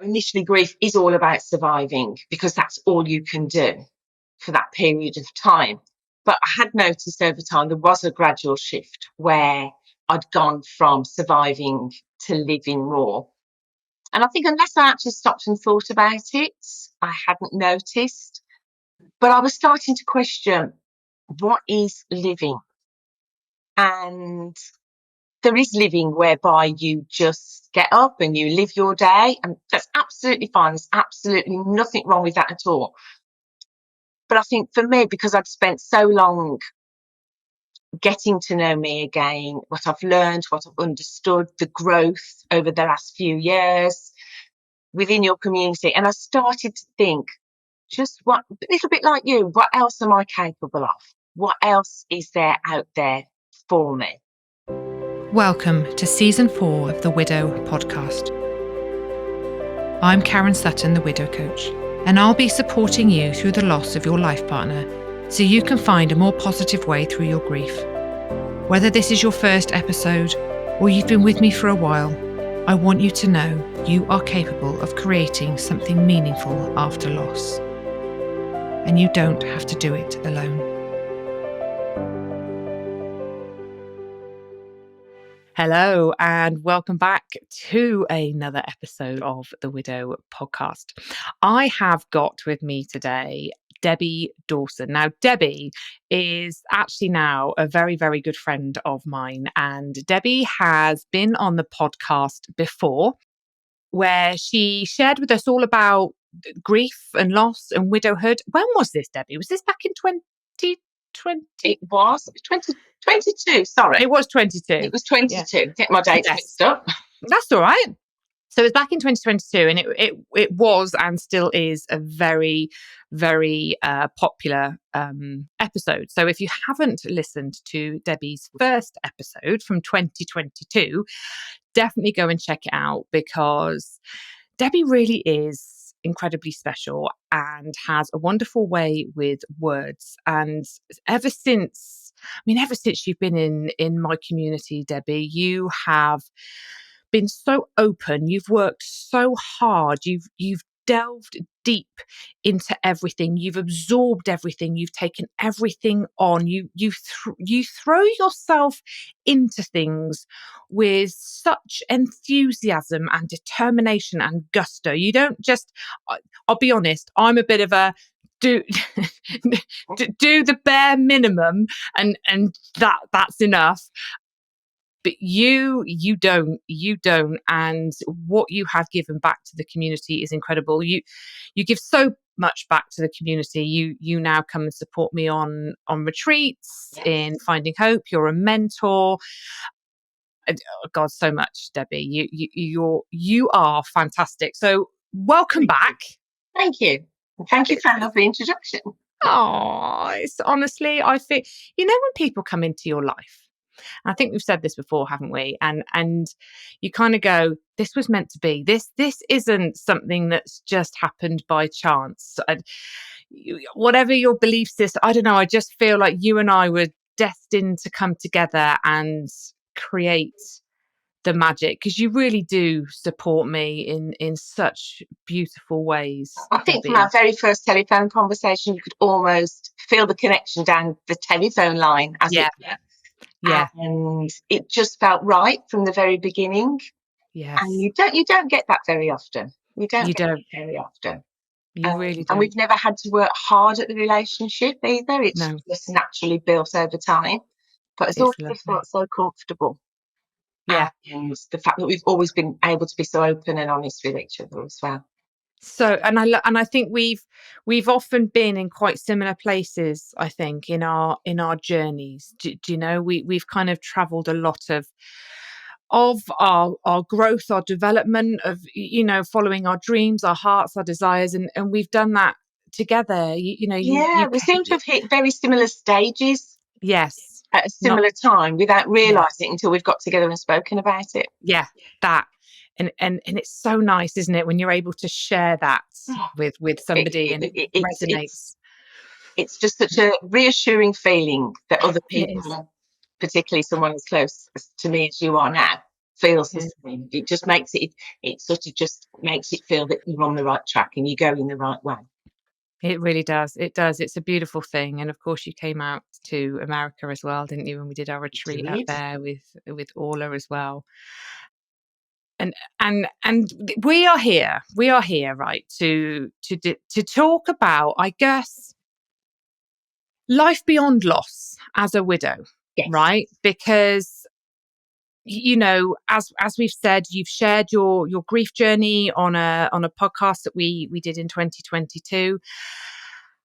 initially grief is all about surviving because that's all you can do for that period of time. But I had noticed over time there was a gradual shift where I'd gone from surviving to living more. And I think unless I actually stopped and thought about it, I hadn't noticed. But I was starting to question, what is living? And there is living whereby you just get up and you live your day, and that's absolutely fine. There's absolutely nothing wrong with that at all. But I think for me, because I'd spent so long getting to know me again, what I've learned, what I've understood, the growth over the last few years within your community, and I started to think, just what, a little bit like you, what else am I capable of? What else is there out there for me? Welcome to Season 4 of the Widow podcast. I'm Karen Sutton, the Widow Coach, and I'll be supporting you through the loss of your life partner so you can find a more positive way through your grief. Whether this is your first episode or you've been with me for a while, I want you to know you are capable of creating something meaningful after loss. And you don't have to do it alone. Hello and welcome back to another episode of the Widow podcast. I have got with me today Debbie Dawson. Now, Debbie is actually now a very, very good friend of mine, and Debbie has been on the podcast before where she shared with us all about grief and loss and widowhood. When was this, Debbie? Was this back in 2020? It was 2022, sorry. It was 22. It was 22. Yeah. Get my dates mixed up. That's all right. So it was back in 2022, and it was and still is a very, very popular episode. So if you haven't listened to Debbie's first episode from 2022, definitely go and check it out, because Debbie really is incredibly special and has a wonderful way with words. And ever since you've been in my community, Debbie, you have been so open. You've worked so hard. You've delved deep into everything. You've absorbed everything. You've taken everything on. You throw yourself into things with such enthusiasm and determination and gusto. You don't just, I'll be honest, I'm a bit of a do the bare minimum and that's enough. But you don't, and what you have given back to the community is incredible. You give so much back to the community. You now come and support me on retreats, yes, in Finding Hope. You're a mentor. Oh God, so much, Debbie. You are fantastic. So welcome back. Thank you. Thank you for the introduction. Oh, it's honestly, I feel, when people come into your life, I think we've said this before, haven't we? And you kind of go, this was meant to be. This isn't something that's just happened by chance. Whatever your belief system, I don't know. I just feel like you and I were destined to come together and create the magic, because you really do support me in such beautiful ways. I think from our very first telephone conversation, you could almost feel the connection down the telephone line, as it were. Yeah, and it just felt right from the very beginning. Yes, and you don't get that very often. You don't very often. You really don't. And we've never had to work hard at the relationship either. It's just naturally built over time. But it's always felt so comfortable. Yeah, and the fact that we've always been able to be so open and honest with each other as well. So, and I think we've often been in quite similar places, I think, in our journeys. Do you know, we've kind of travelled a lot of our growth, our development, of, following our dreams, our hearts, our desires, and we've done that together. We seem to have hit very similar stages. Yes. At a similar time, without realising until we've got together and spoken about it. Yeah, that. And it's so nice, isn't it, when you're able to share that with somebody and it resonates. It's just such a reassuring feeling that other people, particularly someone as close to me as you are now, feels the Yeah. same. It just makes it sort of just makes it feel that you're on the right track and you're going the right way. It really does. It does. It's a beautiful thing. And of course, you came out to America as well, didn't you? When we did our retreat out Did. there with Orla as well. And we are here. We are here, right? To talk about, I guess, life beyond loss as a widow, Yes. right? Because as we've said, you've shared your grief journey on a podcast that we did in 2022,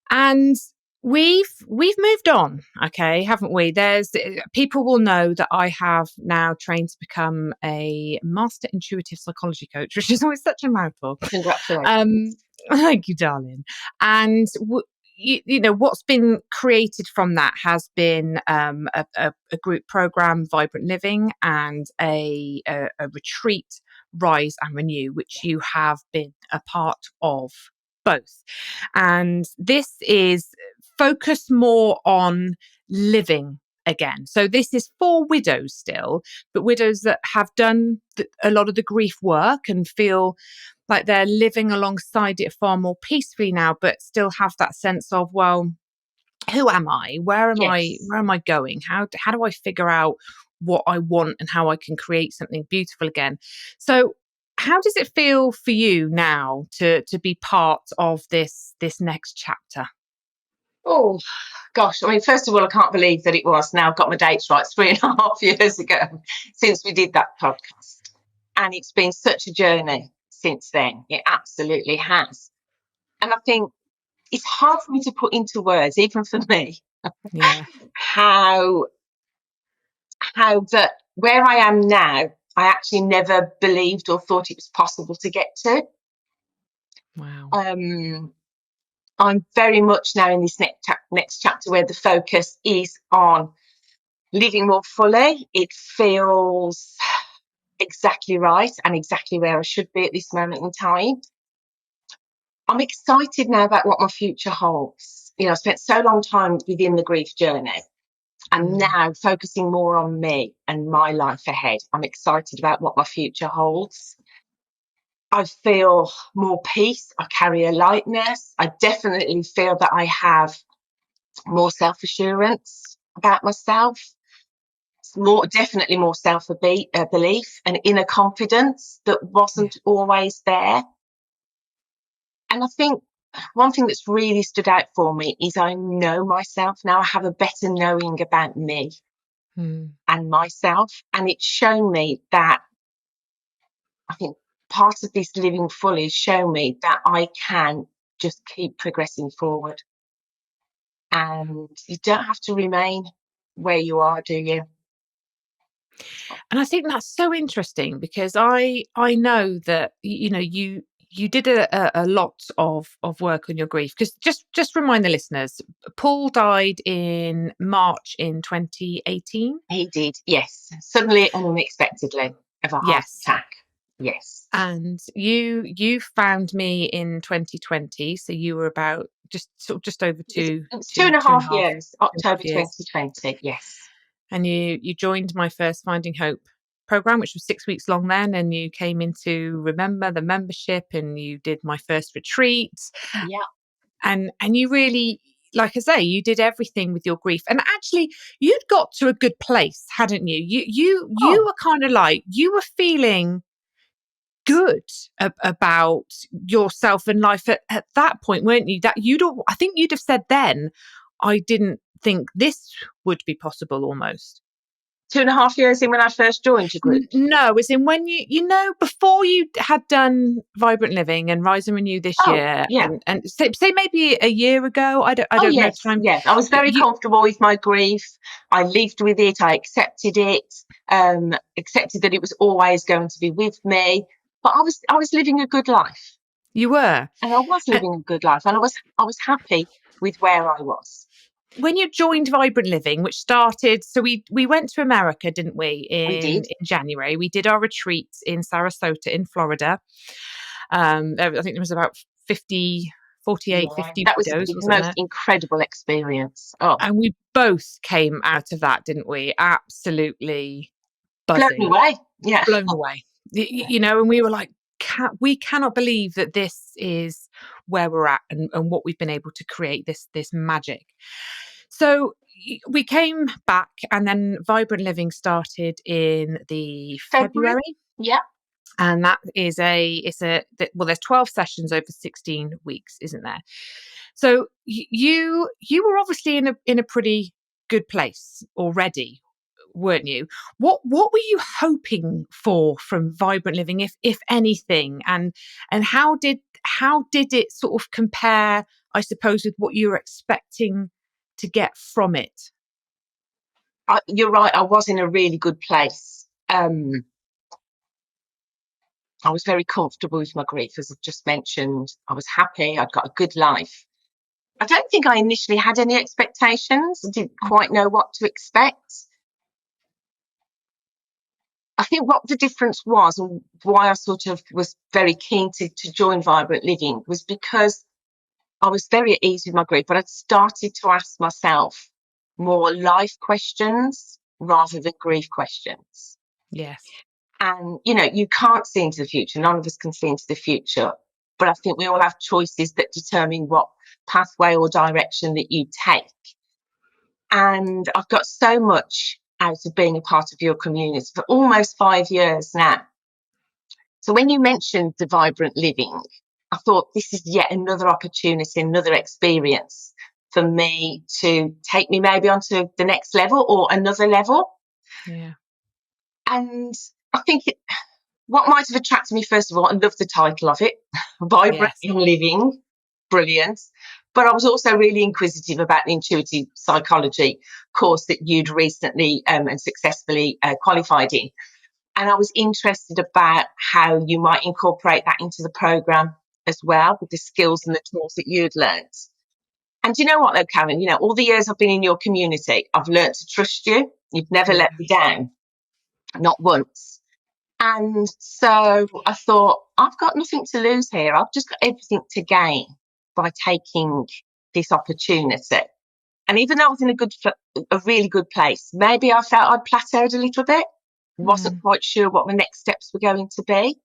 and we've moved on, okay, haven't we? There's people will know that I have now trained to become a master intuitive psychology coach, which is always such a mouthful. Congratulations. Thank you, darling. And what's been created from that has been a group program, Vibrant Living, and a retreat, Rise and Renew, which you have been a part of both. And this is focused more on living again. So this is for widows still, but widows that have done a lot of the grief work and feel like they're living alongside it far more peacefully now, but still have that sense of, well, who am I? Where am I? Yes. Where am I going? How do I figure out what I want and how I can create something beautiful again? So how does it feel for you now to be part of this next chapter? Oh gosh, I mean, first of all, I can't believe that it was, now I've got my dates right, 3.5 years ago since we did that podcast. And it's been such a journey since then. It absolutely has. And I think it's hard for me to put into words, even for me, Yeah. how that where I am now, I actually never believed or thought it was possible to get to. Wow. I'm very much now in this next chapter where the focus is on living more fully. It feels exactly right and exactly where I should be at this moment in time. I'm excited now about what my future holds. I spent so long time within the grief journey, and now focusing more on me and my life ahead. I'm excited about what my future holds. I feel more peace. I carry a lightness. I definitely feel that I have more self-assurance about myself. Definitely more self-belief and inner confidence that wasn't always there. And I think one thing that's really stood out for me is I know myself now. I have a better knowing about me and myself. And it's shown me that, I think part of this living fully has shown me that I can just keep progressing forward. And you don't have to remain where you are, do you? And I think that's so interesting because I know that you did a lot of work on your grief, because just remind the listeners, Paul died in March in 2018. He did, yes. Suddenly and unexpectedly of a heart Yes. attack. Yes. And you found me in 2020, so you were about just over It was 2.5 years, October years. 2020, yes. And you joined my first Finding Hope program, which was 6 weeks long then, and you came into Remember, the membership, and you did my first retreat. Yeah. And you really, like I say, you did everything with your grief. And actually, you'd got to a good place, hadn't you? You were kind of like, you were feeling good about yourself and life at that point, weren't you? That I think you'd have said then, I didn't think this would be possible almost. 2.5 years in when I first joined your group. No, as in when before you had done Vibrant Living and Rise and Renew this Oh, year, yeah. and say maybe a year ago. I Oh, don't know yes, time. yes. I was very You comfortable with my grief. I lived with it. I accepted it. Accepted that it was always going to be with me. But I was living a good life, you were. and I was And living a good life, and I was happy with where I was. when you joined Vibrant Living, which started, so we went to America, didn't we? We did. In January, we did our retreat in Sarasota in Florida. I think there was about 50, 48, Yeah, 50 that was widows, the wasn't most there? incredible experience. Oh, And we both came out of that, didn't we? Absolutely Blown buzzing, away. Yeah. blown away. You know, and we were like, we cannot believe that this is where we're at, and what we've been able to create, this magic. So we came back, and then Vibrant Living started in the February. February. Yeah. And that is well, there's 12 sessions over 16 weeks, isn't there? So you were obviously in a pretty good place already, weren't you? What were you hoping for from Vibrant Living, if anything, and how did it sort of compare, I suppose, with what you were expecting to get from it? You're right. I was in a really good place. I was very comfortable with my grief, as I've just mentioned. I was happy. I'd got a good life. I don't think I initially had any expectations. I didn't quite know what to expect. I think what the difference was, and why I sort of was very keen to join Vibrant Living, was because I was very at ease with my grief, but I'd started to ask myself more life questions rather than grief questions. Yes. And, you know, you can't see into the future. None of us can see into the future. But I think we all have choices that determine what pathway or direction that you take. And I've got so much out of being a part of your community for almost 5 years now. So when you mentioned the Vibrant Living, I thought this is yet another opportunity, another experience for me to take me maybe onto the next level or another level. Yeah. And I think what might have attracted me, first of all, I love the title of it, Vibrant Yes. Living, brilliant. But I was also really inquisitive about the intuitive psychology course that you'd recently and successfully qualified in. And I was interested about how you might incorporate that into the program as well, with the skills and the tools that you'd learnt. And do you know what, though, Karen? You know, all the years I've been in your community, I've learnt to trust you. You've never Yeah. let me down, not once. And so I thought, I've got nothing to lose here. I've just got everything to gain by taking this opportunity. And even though I was in a really good place, maybe I felt I'd plateaued a little bit. Wasn't quite sure what my next steps were going to be.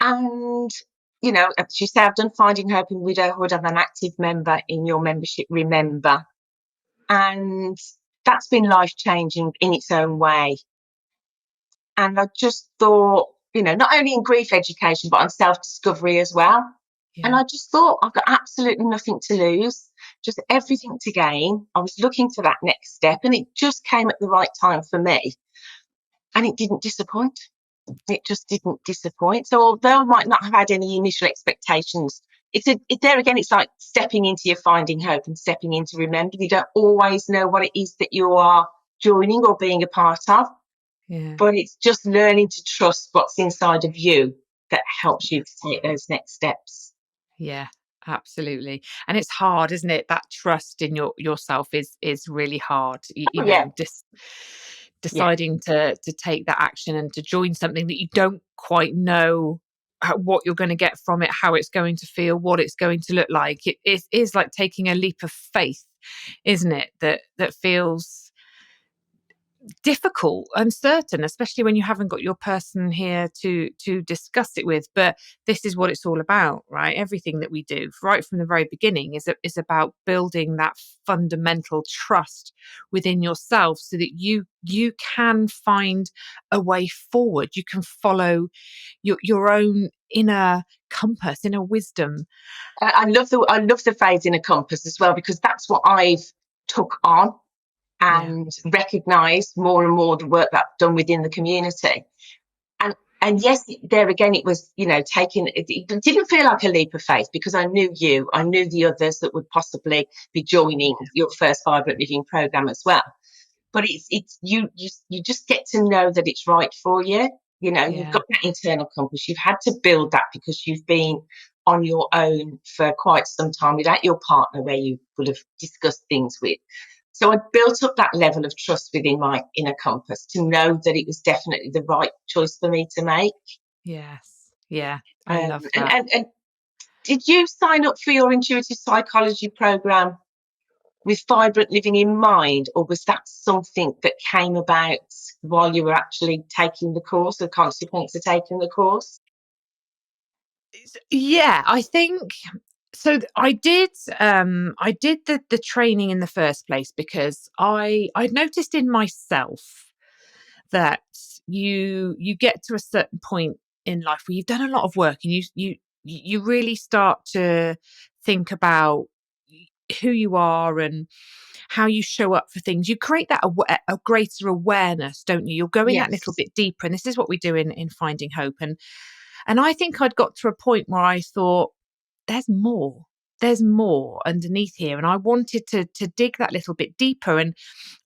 And, you know, as you say, I've done Finding Hope in Widowhood. I'm an active member in your membership, Remember. And that's been life-changing in its own way. And I just thought, you know, not only in grief education, but on self-discovery as well. And Yeah. I just thought, I've got absolutely nothing to lose, just everything to gain. I was looking for that next step, and it just came at the right time for me. And it didn't disappoint. It just didn't disappoint. So although I might not have had any initial expectations, there again, it's like stepping into your Finding Hope and stepping into Remember. You don't always know what it is that you are joining or being a part of. Yeah. But it's just learning to trust what's inside of you that helps you to take those next steps. Yeah, absolutely. And it's hard, isn't it? That trust in yourself is really hard. You Oh, yeah, know, yeah. deciding to take that action and to join something that you don't quite know what you're going to get from it, how it's going to feel, what it's going to look like. It is like taking a leap of faith, isn't it? That feels difficult, uncertain, especially when you haven't got your person here to discuss it with. But this is what it's all about, right? Everything that we do right from the very beginning is about building that fundamental trust within yourself, so that you can find a way forward. You can follow your own inner compass, inner wisdom. I love the phrase inner compass as well, because that's what I've took on Yeah. and recognised more and more the work that I've done within the community. And yes, there again, it was, you know, it didn't feel like a leap of faith, because I knew you, I knew the others that would possibly be joining your first Vibrant Living programme as well. But it's you just get to know that it's right for you. You know, you've Yeah. got that internal compass. You've had to build that because you've been on your own for quite some time without your partner, where you would have discussed things with. So I built up that level of trust within my inner compass to know that it was definitely the right choice for me to make. Yes. Yeah. I Um, love and, that. and, and did you sign up for your intuitive psychology program with Vibrant Living in mind, or was that something that came about while you were actually taking the course, the consequence of taking the course? Yeah, I think so. I did the training in the first place because I'd noticed in myself that you get to a certain point in life where you've done a lot of work and you really start to think about who you are and how you show up for things. You create that a greater awareness, don't you? You're going that little Yes. bit deeper, and this is what we do in Finding Hope. And I think I'd got to a point where I thought, there's more. There's more underneath here. And I wanted to dig that little bit deeper. And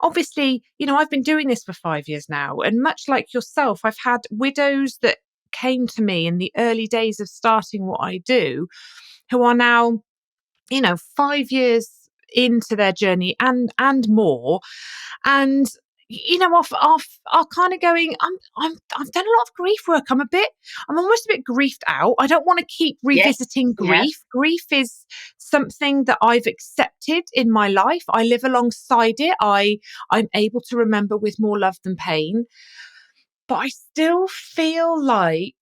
obviously, I've been doing this for 5 years now. And much like yourself, I've had widows that came to me in the early days of starting what I do, who are now, 5 years into their journey and more. And are kind of going, I've done a lot of grief work. I'm almost a bit griefed out. I don't want to keep Yes. revisiting Yeah. grief. Grief is something that I've accepted in my life. I live alongside it. I'm able to remember with more love than pain. But I still feel like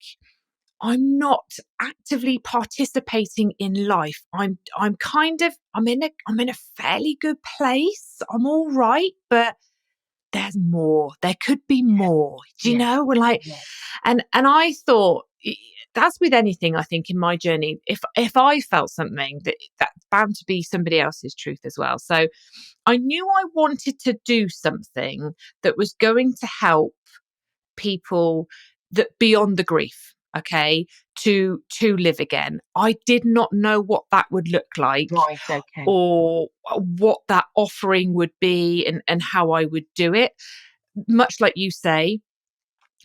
I'm not actively participating in life. I'm in a fairly good place. I'm all right, but there's more. There could be more. Do you Yeah. know? We're like, Yeah. and I thought that's with anything. I think in my journey, if I felt something, that's bound to be somebody else's truth as well. So I knew I wanted to do something that was going to help people that beyond the grief, okay, to live again. I did not know what that would look like Right. Okay. or what that offering would be and how I would do it. Much like you say,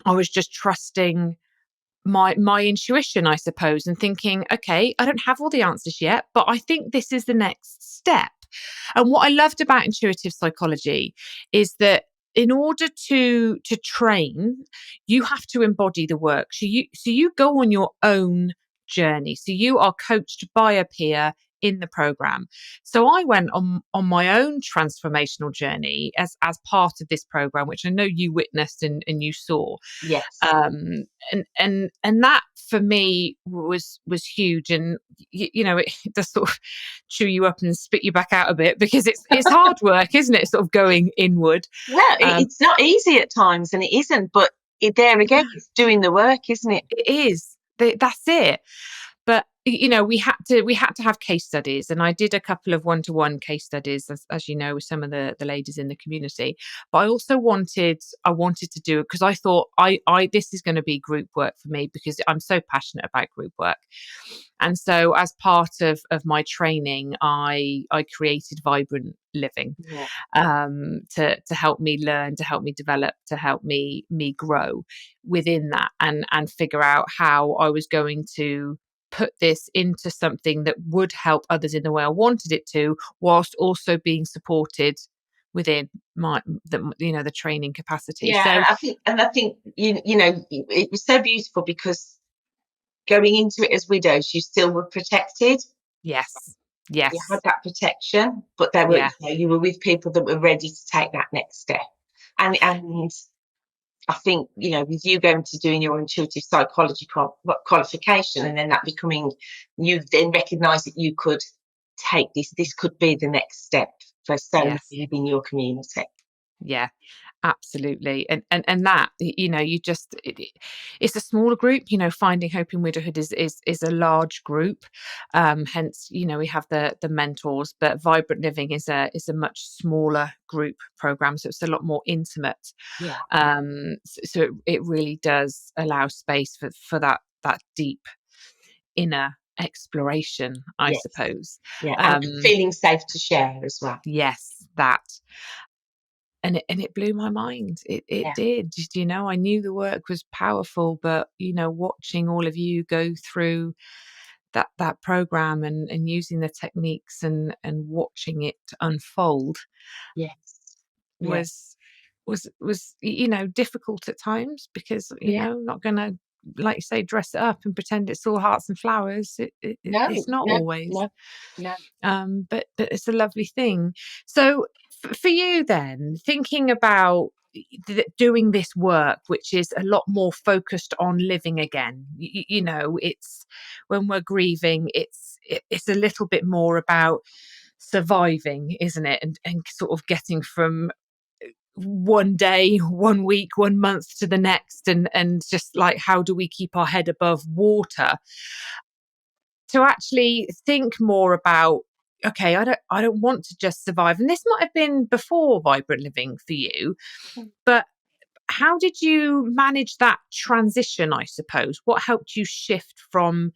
I was just trusting my intuition, I suppose, and thinking, okay, I don't have all the answers yet, but I think this is the next step. And what I loved about intuitive psychology is that in order to train, you have to embody the work. So you go on your own journey. So you are coached by a peer in the program. So I went on my own transformational journey as part of this program, which I know you witnessed and you saw. Yes. And that for me was huge. And it does sort of chew you up and spit you back out a bit because it's hard work, isn't it, sort of going inward. Well, um it's not easy at times, and it isn't, but there again, no, it's doing the work, isn't it? it is. That's it. But we had to have case studies, and I did a couple of one-to-one case studies, as you know, with some of the ladies in the community. But I wanted to do it because I thought I this is going to be group work for me because I'm so passionate about group work. And so as part of my training, I created Vibrant Living, Yeah. to help me learn, to help me develop, to help me grow within that, and figure out how I was going to put this into something that would help others in the way I wanted it to, whilst also being supported within the training capacity. Yeah, So and I think it was so beautiful because going into it as widows, you still were protected. yes, You had yes, that protection, but there were yeah, you were with people that were ready to take that next step. And I think with you going to doing your intuitive psychology qualification, and then that becoming, you then recognise that you could take this. This could be the next step for so many yes. within your community. Yeah, absolutely. And that, it's a smaller group. Finding Hope in Widowhood is a large group. Hence, we have the mentors, but Vibrant Living is a much smaller group program, so it's a lot more intimate. Yeah. So it really does allow space for that deep inner exploration, I Yes. suppose. Yeah. And Um, feeling safe to share as well. yes, that. And it blew my mind. It Yeah. did. I knew the work was powerful, but watching all of you go through that program and using the techniques and watching it unfold Yes. Yeah. was difficult at times because Yeah. not gonna, like you say, dress it up and pretend it's all hearts and flowers. No. It's not No. always. No. No. But it's a lovely thing. So for you then, thinking about doing this work, which is a lot more focused on living again. It's when we're grieving, it's a little bit more about surviving, isn't it? And sort of getting from one day, 1 week, 1 month to the next, and just like, how do we keep our head above water, to actually think more about, okay, I don't want to just survive. And this might have been before vibrant living for you, but how did you manage that transition, I suppose? What helped you shift from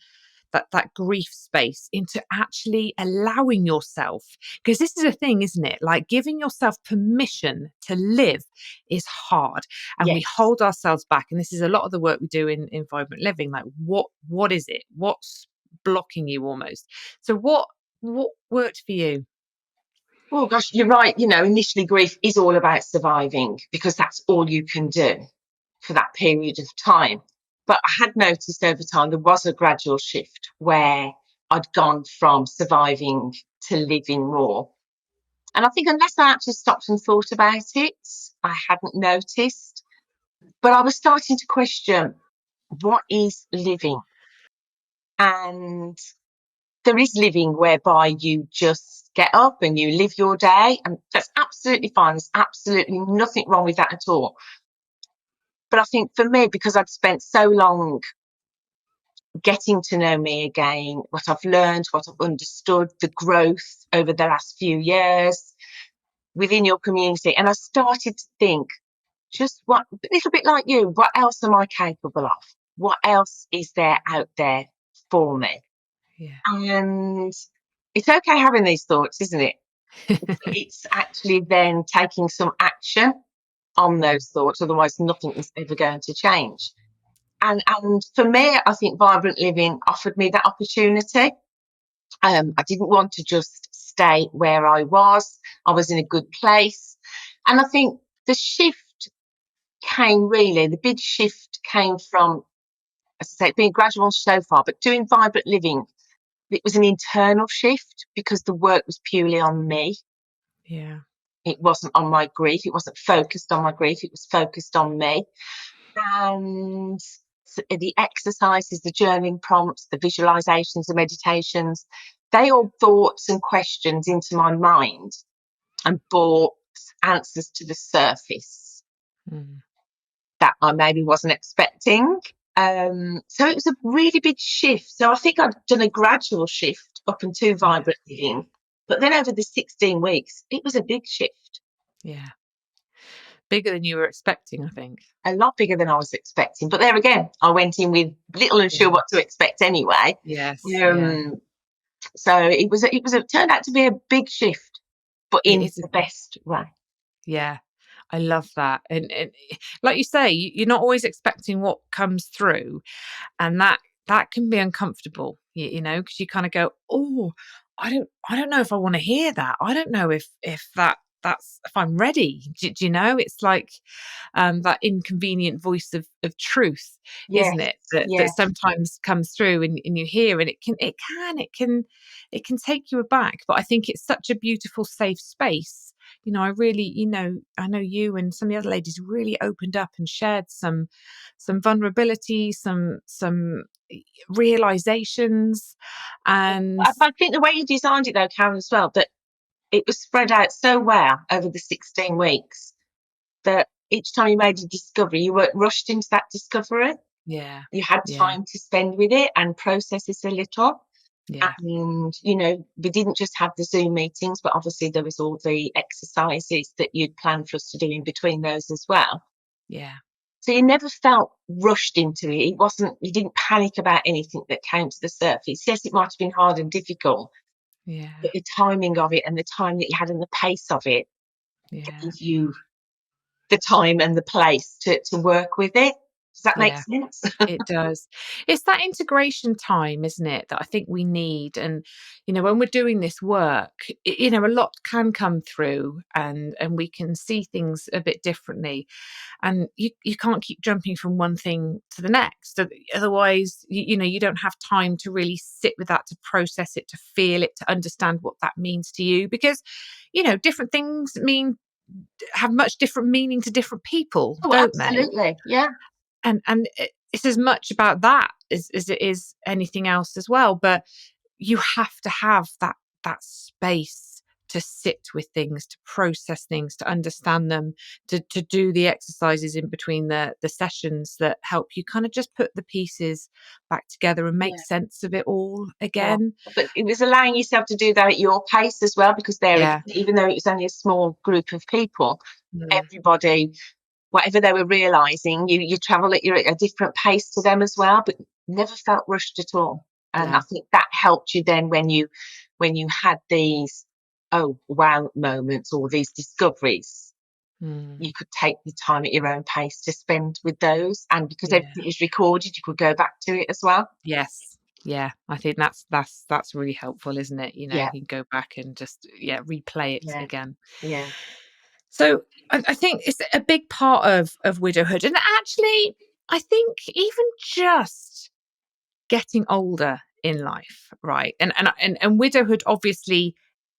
that grief space into actually allowing yourself? Because this is a thing, isn't it? Like, giving yourself permission to live is hard, and we Yes. hold ourselves back. And this is a lot of the work we do in vibrant living. Like, what is it? What's blocking you almost? So what worked for you? Oh gosh, you're right. Initially grief is all about surviving because that's all you can do for that period of time. But I had noticed over time there was a gradual shift where I'd gone from surviving to living more. And I think unless I actually stopped and thought about it, I hadn't noticed. But I was starting to question, what is living? And there is living whereby you just get up and you live your day, and that's absolutely fine. There's absolutely nothing wrong with that at all. But I think for me, because I'd spent so long getting to know me again, what I've learned, what I've understood, the growth over the last few years within your community, and I started to think, just what, a little bit like you, what else am I capable of? What else is there out there for me? Yeah. And it's okay having these thoughts, isn't it? It's actually then taking some action on those thoughts, otherwise nothing is ever going to change. And for me, I think vibrant living offered me that opportunity. I didn't want to just stay where I was. I was in a good place. And I think the big shift came from, as I say, being gradual so far, but doing vibrant living, it was an internal shift because the work was purely on me. Yeah. It wasn't on my grief. It wasn't focused on my grief. It was focused on me. And the exercises, the journaling prompts, the visualizations, the meditations, they all thoughts and questions into my mind and brought answers to the surface Mm. that I maybe wasn't expecting. So it was a really big shift. So I think I'd done a gradual shift up into Yeah. vibrant living, but then over the 16 weeks, it was a big shift. Yeah. Bigger than you were expecting, I think. A lot bigger than I was expecting. But there again, I went in with little and Yeah. sure what to expect anyway. Yes. Yeah. Um, so it turned out to be a big shift, but It in is. the best way. Yeah. I love that. And like you say, you're not always expecting what comes through, and that can be uncomfortable, because you kind of go, oh, I don't know if I want to hear that. I don't know if that's if I'm ready. Do you know? It's like, that inconvenient voice of truth, Yes, isn't it? That yes. sometimes comes through, and you hear, and it can take you aback. But I think it's such a beautiful, safe space. I really, I know you and some of the other ladies really opened up and shared some vulnerability, some realizations, and I think the way you designed it though, Karen, as well, that it was spread out so well over the 16 weeks that each time you made a discovery, you weren't rushed into that discovery. yeah, You had yeah, time to spend with it and process it a little. yeah, And, we didn't just have the Zoom meetings, but obviously there was all the exercises that you'd planned for us to do in between those as well. yeah, So you never felt rushed into it. You didn't panic about anything that came to the surface. Yes, it might have been hard and difficult, yeah, but the timing of it and the time that you had and the pace of it yeah, gave you the time and the place to work with it. Does that make yeah. sense? It does. It's that integration time, isn't it, that I think we need. And, when we're doing this work, a lot can come through, and we can see things a bit differently. And you can't keep jumping from one thing to the next. Otherwise, you don't have time to really sit with that, to process it, to feel it, to understand what that means to you. Because, different things mean have much different meaning to different people, Oh, don't they? absolutely. Yeah. And it's as much about that as it is anything else as well. But you have to have that space to sit with things, to process things, to understand them, to do the exercises in between the sessions that help you kind of just put the pieces back together and make Yeah. sense of it all Yeah. again. But it was allowing yourself to do that at your pace as well, because there, Yeah. even though it was only a small group of people, Mm. everybody, whatever they were realizing, you travel at a different pace to them as well, but never felt rushed at all. And I Yeah. think that helped you then when you had these oh wow moments or these discoveries, Mm. you could take the time at your own pace to spend with those. And because Yeah. everything was recorded, you could go back to it as well. Yes. Yeah. I think that's really helpful, isn't it? You Yeah, can go back and just replay it yeah, again. yeah, So I think it's a big part of widowhood. And actually, I think even just getting older in life, right? And widowhood obviously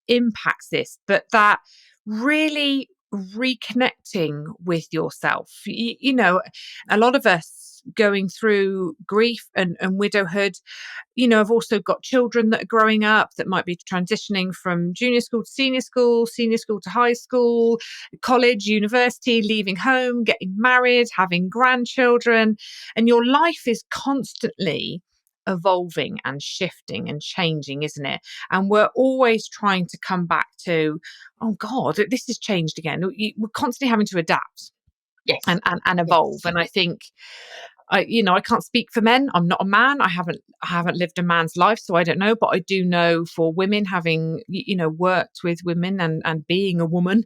impacts this, but that really reconnecting with yourself. A lot of us going through grief and widowhood, I've also got children that are growing up that might be transitioning from junior school to senior school to high school, college, university, leaving home, getting married, having grandchildren. And your life is constantly evolving and shifting and changing, isn't it? And we're always trying to come back to, oh God, this has changed again. We're constantly having to adapt yes, and evolve. yes. And I think I can't speak for men. I'm not a man. I haven't lived a man's life, so I don't know. But I do know for women, having worked with women and being a woman,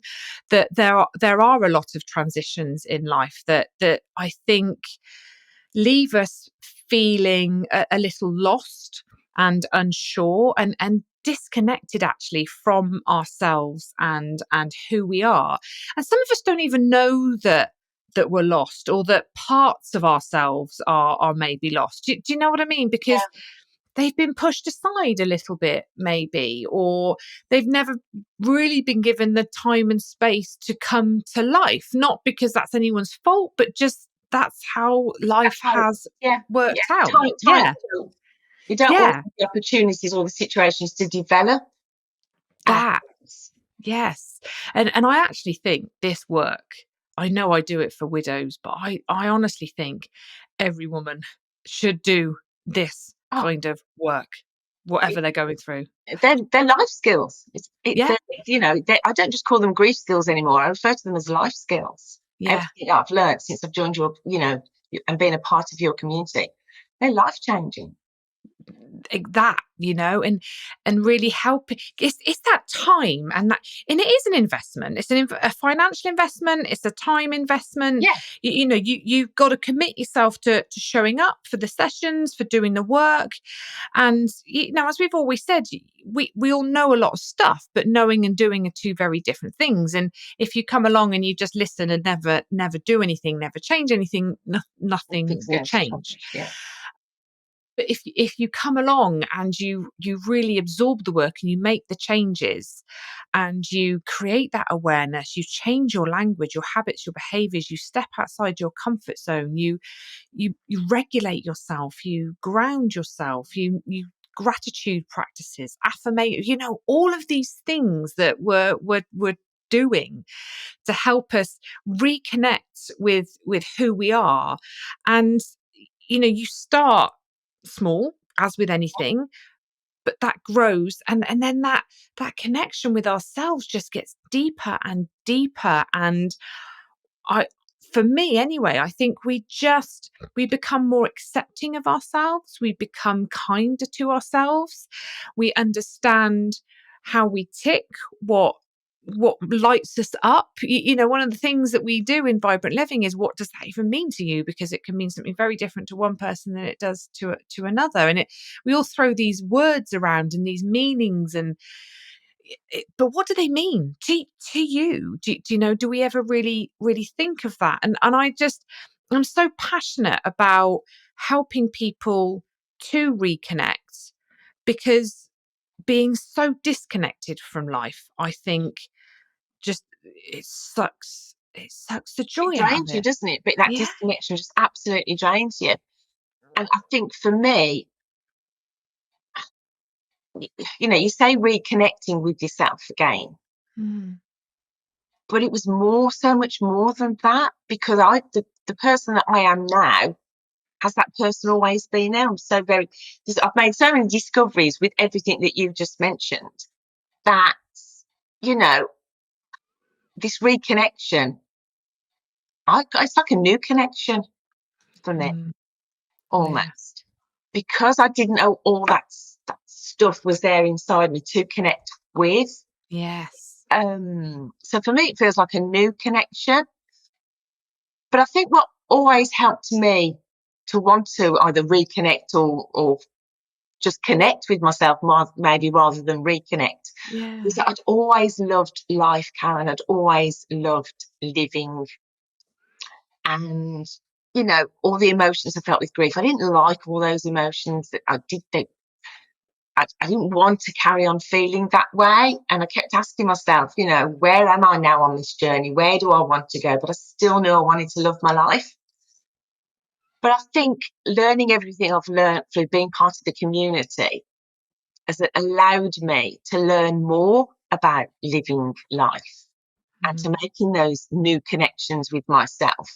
that there are a lot of transitions in life that I think leave us feeling a little lost and unsure and disconnected actually from ourselves and who we are. And some of us don't even know that we're lost, or that parts of ourselves are maybe lost. Do you know what I mean? Because Yeah, they've been pushed aside a little bit, maybe, or they've never really been given the time and space to come to life. Not because that's anyone's fault, but just that's how life that's how. has Yeah, yeah. worked out. Time. Yeah, You don't always yeah, have the opportunities or the situations to develop. And that. Yes. And I actually think this work, I know I do it for widows, but I honestly think every woman should do this oh, kind of work, whatever they're going through. they're life skills. Yeah, I don't just call them grief skills anymore. I refer to them as life skills. yeah. Everything I've learned since I've joined and been a part of your community, they're life changing. And really help. It's that time, and it is an investment. It's a financial investment. It's a time investment. Yeah, You've got to commit yourself to showing up for the sessions, for doing the work. And as we've always said, we all know a lot of stuff, but knowing and doing are two very different things. And if you come along and you just listen and never do anything, never change anything, nothing nothing's will going to change. change. Yeah, But if you come along and you really absorb the work and you make the changes and you create that awareness, you change your language, your habits, your behaviors, you step outside your comfort zone, you regulate yourself, you ground yourself, you gratitude practices, affirmation, all of these things that we're doing to help us reconnect with who we are. And you start small, as with anything, but that grows, and then that connection with ourselves just gets deeper and deeper. And I for me anyway, I think we become more accepting of ourselves, we become kinder to ourselves, we understand how we tick, what lights us up. One of the things that we do in vibrant living is, what does that even mean to you? Because it can mean something very different to one person than it does to another. And we all throw these words around and these meanings, and but what do they mean to you? Do we ever really think of that? And I'm so passionate about helping people to reconnect, because being so disconnected from life, I think, just it sucks. It sucks the joy It out of drains you, it. doesn't it? But that Yeah. disconnection just absolutely drains you. And I think for me, you say reconnecting with yourself again, Mm. but it was so much more than that, because the person that I am now, has that person always been there? I've made so many discoveries with everything that you've just mentioned, that, you know, this reconnection, it's like a new connection for me, Mm. Yeah. almost, because I didn't know all that stuff was there inside me to connect with. Yes. So for me, it feels like a new connection. But I think what always helped me to want to either reconnect or just connect with myself more, maybe rather than reconnect, was Yeah. that I'd always loved life, Karen. I'd always loved living, and all the emotions I felt with grief. I didn't like all those emotions that I did. I didn't want to carry on feeling that way, and I kept asking myself, where am I now on this journey? Where do I want to go? But I still knew I wanted to love my life. But I think learning everything I've learned through being part of the community has allowed me to learn more about living life and to Mm. making those new connections with myself.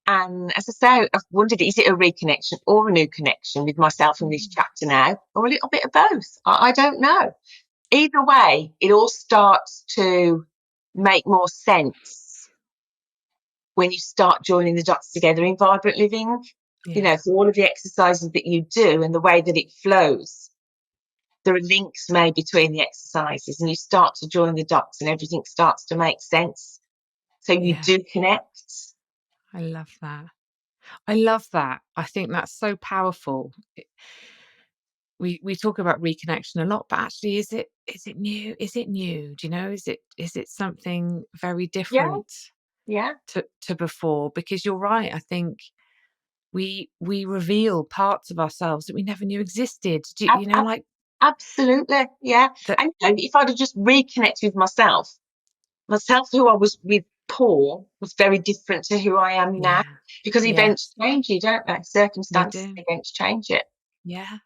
And as I say, I've wondered, is it a reconnection or a new connection with myself in this chapter now, or a little bit of both? I don't know. Either way, it all starts to make more sense when you start joining the dots together in vibrant living. Yeah. For all of the exercises that you do and the way that it flows, there are links made between the exercises, and you start to join the dots and everything starts to make sense. So you Yeah. do connect. I love that. I love that. I think that's so powerful. We talk about reconnection a lot, but actually, is it new? Is it new? Do you know? Is it something very Yeah, different yeah. to before? Because you're right. I think we reveal parts of ourselves that we never knew existed. Ab- ab- Like Absolutely, yeah. that. And if I'd have just reconnected with myself who I was with Paul was very different to who I am now, Yeah. because events Yes, change you, don't they? they Circumstances, do. events change it. Yeah,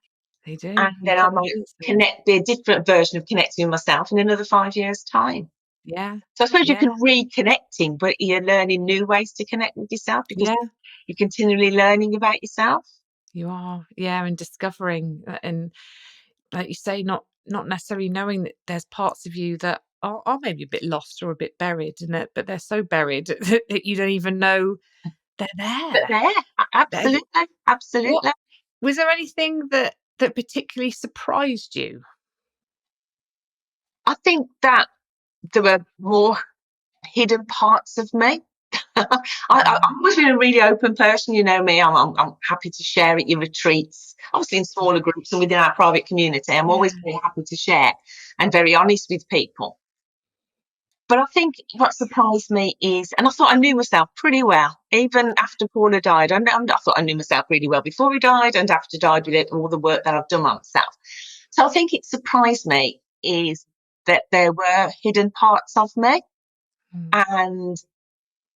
they And do. You're then I might completely right. be a different version of connecting with myself in another 5 years' time. Yeah, So I suppose you yeah, can reconnecting, but you're learning new ways to connect with yourself, because yeah. you're continually learning about yourself. You are. Yeah, and discovering and like you say, not necessarily knowing that there's parts of you that are maybe a bit lost or a bit buried, and but they're so buried that you don't even know they're But there. there, They- absolutely, What absolutely. was there anything that particularly surprised you? I think that there were more hidden parts of me. I've Mm. always been a really open person, me. I'm happy to share at your retreats, obviously in smaller groups and within our private community. I'm Yeah, always very happy to share and very honest with people. But I think what surprised me is, and I thought I knew myself pretty well, even after Paul had died. I thought I knew myself really well before he died and after he died, with all the work that I've done on myself. So I think it surprised me is that there were hidden parts of me, mm, and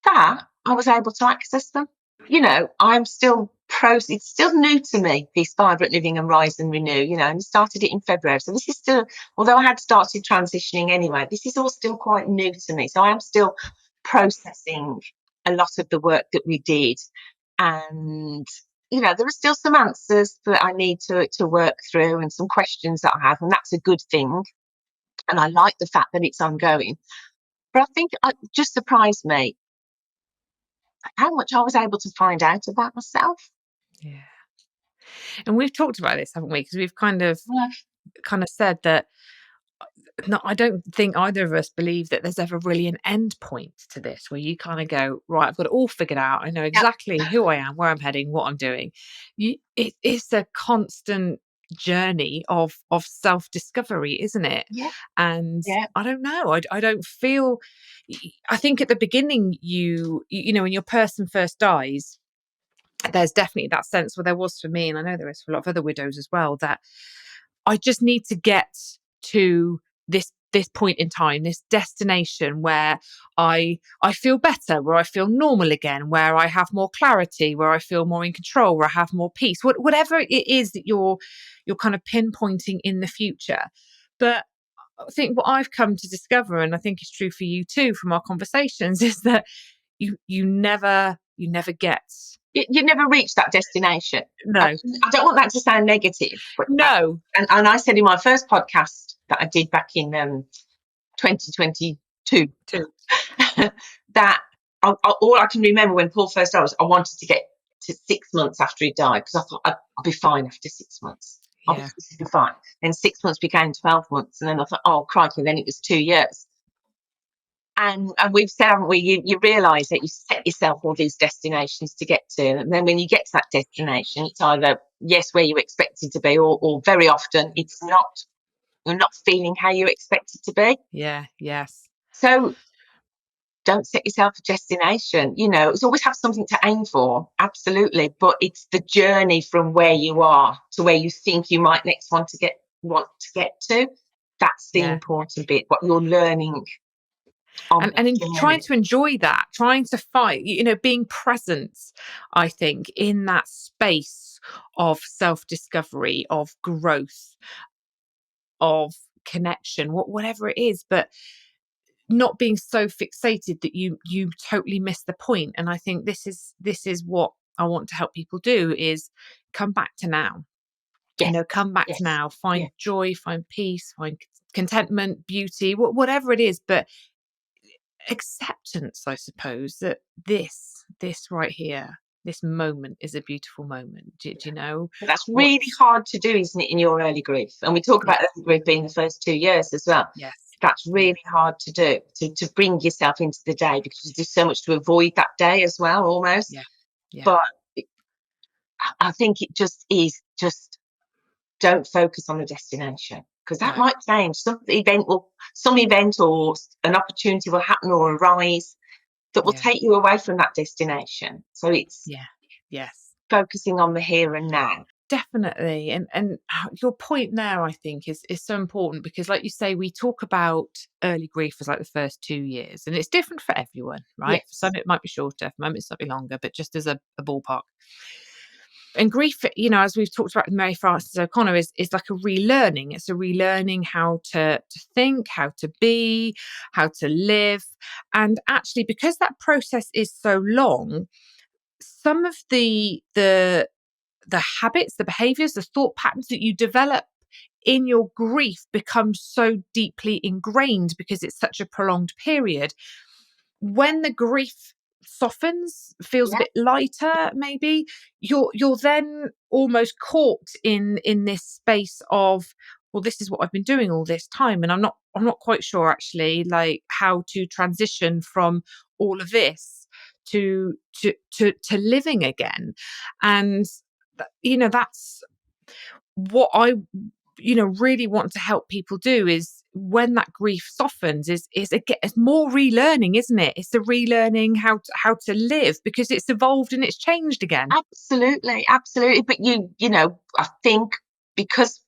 that I was able to access them. I'm still it's still new to me, this vibrant living and rise and renew, and I started it in February. So this is still, although I had started transitioning anyway, this is all still quite new to me. So I am still processing a lot of the work that we did. And, there are still some answers that I need to work through and some questions that I have, and that's a good thing. And I like the fact that it's ongoing. But I think it just surprised me how much I was able to find out about myself. yeah. And we've talked about this, haven't we? Because we've Yeah, kind of said that. No, I don't think either of us believe that there's ever really an end point to this where you kind of go, right, I've got it all figured out. I know yeah, exactly who I am, where I'm heading, what I'm doing. It is a constant journey of self discovery, isn't it? yeah, And yeah, I don't know. I don't feel. I think at the beginning, when your person first dies, there's definitely that sense where there was for me, and I know there is for a lot of other widows as well, that I just need to get to this this point in time, this destination where I feel better, where I feel normal again, where I have more clarity, where I feel more in control, where I have more peace, whatever it is that you're kind of pinpointing in the future. But I think what I've come to discover, and I think is true for you too from our conversations, is that you never get. You never reach that destination. No. I don't want that to sound negative, but No. and I said in my first podcast that I did back in 2022 that all I can remember when Paul first died was I wanted to get to 6 months after he died, because I thought I'll be fine after 6 months. Yeah. This will be fine. Then 6 months became 12 months, and then I thought, oh crikey, then it was 2 years. And we've said, haven't we, you realise that you set yourself all these destinations to get to, and then when you get to that destination, it's either yes, where you expect it to be, or very often it's not. You're not feeling how you expect it to be. Yeah. Yes. So don't set yourself a destination. It's always have something to aim for, absolutely, but it's the journey from where you are to where you think you might next want to get to. That's the important bit, what you're learning. And in trying to enjoy that, trying to fight, being present, I think, in that space of self-discovery, of growth, of connection, whatever it is, but not being so fixated that you totally miss the point. And I think this is what I want to help people do, is come back to now. Yes. Come back to now, find joy, find peace, find contentment, beauty, whatever it is, but acceptance, I suppose, that this right here, this moment is a beautiful moment. Do you know? That's really hard to do, isn't it, in your early grief? And we talk about early grief being the first 2 years as well. Yes. That's really hard to do, to bring yourself into the day, because you do so much to avoid that day as well, almost. Yeah. But I think it just is, don't focus on the destination, because that might change. Some event or an opportunity will happen or arise that will take you away from that destination. So it's focusing on the here and now. Definitely. And your point there, I think, is so important, because like you say, we talk about early grief as like the first 2 years, and it's different for everyone, right? Yes. For some it might be shorter, for some it might be longer, but just as a ballpark. And grief, as we've talked about with Mary Frances O'Connor, is like a relearning. It's a relearning how to think, how to be, how to live. And actually, because that process is so long, some of the habits, the behaviors, the thought patterns that you develop in your grief become so deeply ingrained, because it's such a prolonged period. When the grief softens, feels a bit lighter, maybe you're then almost caught in this space of, well, this is what I've been doing all this time, and I'm not quite sure actually, like, how to transition from all of this to living again. And that's what I really want to help people do, is when that grief softens, is again, it's more relearning, isn't it? It's the relearning how to live, because it's evolved and it's changed again. Absolutely. But I think because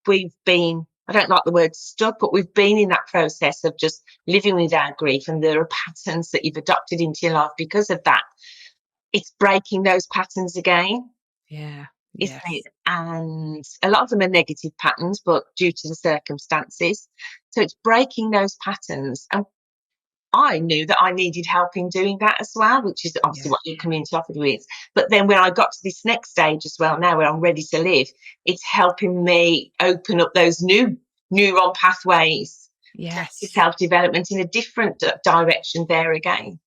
we've been, I don't like the word stuck, but we've been in that process of just living with our grief, and there are patterns that you've adopted into your life because of that. It's breaking those patterns again. Yeah. Isn't it? And a lot of them are negative patterns, but due to the circumstances. So it's breaking those patterns. And I knew that I needed help in doing that as well, which is obviously what your community offered with. But then when I got to this next stage as well, now where I'm ready to live, it's helping me open up those new neuron pathways to self-development in a different direction there again.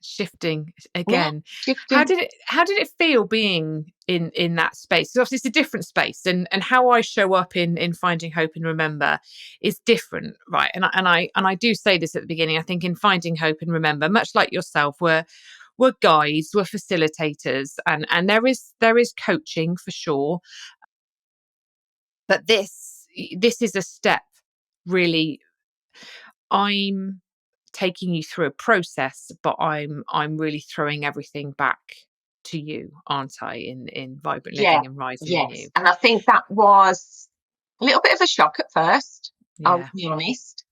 Shifting again. Shifting. How did it feel being in that space? Because obviously it's a different space, and how I show up in Finding Hope and Remember is different, right? And I do say this at the beginning. I think in Finding Hope and Remember, much like yourself, we're guides, we're facilitators, and there is coaching for sure. But this is a step, really. I'm taking you through a process, but I'm really throwing everything back to you, aren't I, in Vibrant Living and Rising in You. And I think that was a little bit of a shock at first, I'll Yeah. be honest.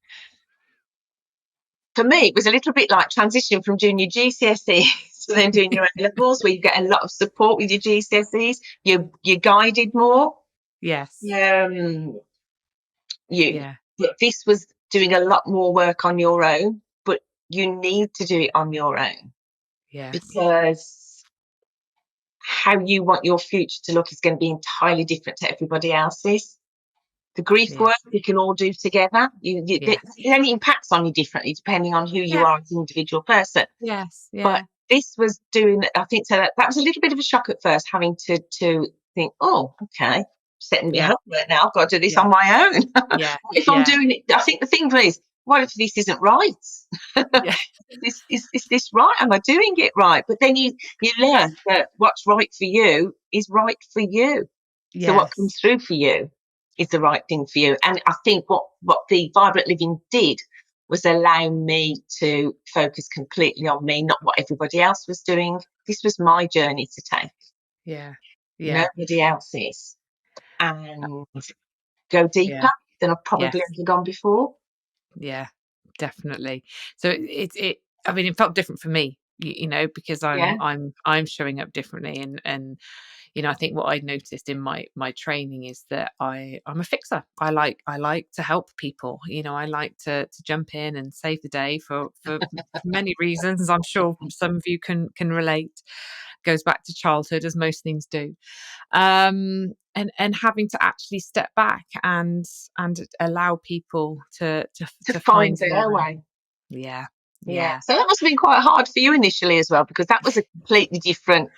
For me, it was a little bit like transitioning from doing your GCSEs to then doing your A-levels, where you get a lot of support with your GCSEs. You're guided more. Yes. Um, you, Yeah. but this was doing a lot more work on your own, but you need to do it on your own, Yes. because how you want your future to look is going to be entirely different to everybody else's. The grief Yeah. work we can all do together. It Yes. only impacts on you differently depending on who you Yeah. are as an individual person. Yes. But Yeah. this was doing, I think, so that was a little bit of a shock at first, having to think, oh, okay, setting my Yeah. homework now. I've got to do this Yeah. on my own. Yeah. If I'm Yeah. doing it, I think the thing is, what if this isn't right? Yeah. Is this right? Am I doing it right? But then you learn that what's right for you is right for you. So what Yes. comes through for you is the right thing for you. And I think what the Vibrant Living did was allow me to focus completely on me, not what everybody else was doing. This was my journey to take, Yeah. Yeah. nobody else's, and go deeper Yeah. than I've Yes. probably ever gone before. Yeah. Definitely. So it I mean, it felt different for me, because Yeah, I'm showing up differently, and I think what I noticed in my training is that I'm a fixer. I like to help people. I like to jump in and save the day for many reasons, as I'm sure some of you can relate. Goes back to childhood, as most things do. And having to actually step back and allow people to to find find their their own. way. Yeah. Yeah. Yeah. So that must have been quite hard for you initially as well, because that was a completely different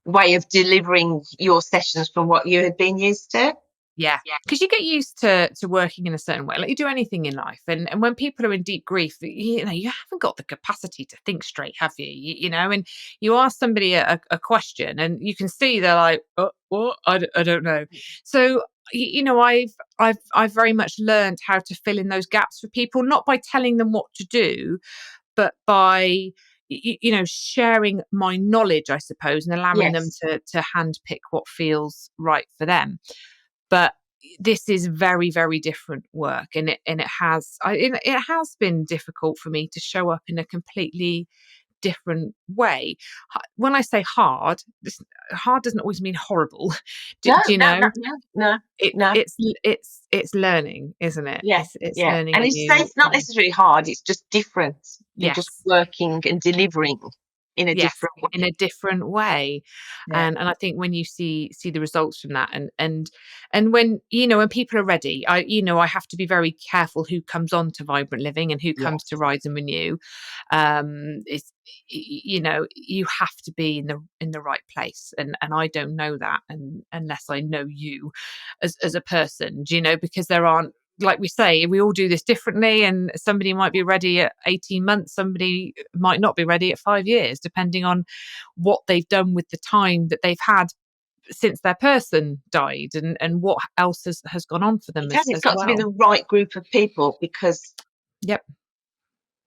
way of delivering your sessions from what you had been used to. Yeah, Yeah. because you get used to working in a certain way, like you do anything in life, and when people are in deep grief, you haven't got the capacity to think straight, have you? And you ask somebody a question, and you can see they're like, oh, what? I don't know. So I've very much learned how to fill in those gaps for people, not by telling them what to do, but by sharing my knowledge, I suppose, and allowing them Yes. to handpick what feels right for them. But this is very, very different work, and it has been difficult for me to show up in a completely different way. When I say hard, hard doesn't always mean horrible. No, Do you no, no, know? no, no, It, no. it's it's learning, isn't it? Yeah, It's yeah. learning And a it's, new. it's not necessarily hard, it's just different. You're just Yes. working and delivering in a Yes, different in a way. different way. Yeah. And I think when you see the results from that, and when when people are ready, I have to be very careful who comes on to Vibrant Living and who comes to Yes. Rise and Renew. It's you have to be in the right place, and I don't know that, and unless I know you as a person, because there aren't, like we say, we all do this differently, and somebody might be ready at 18 months, somebody might not be ready at 5 years, depending on what they've done with the time that they've had since their person died, and what else has gone on for them It has, it's as got to be well. the right group of people, because Yep.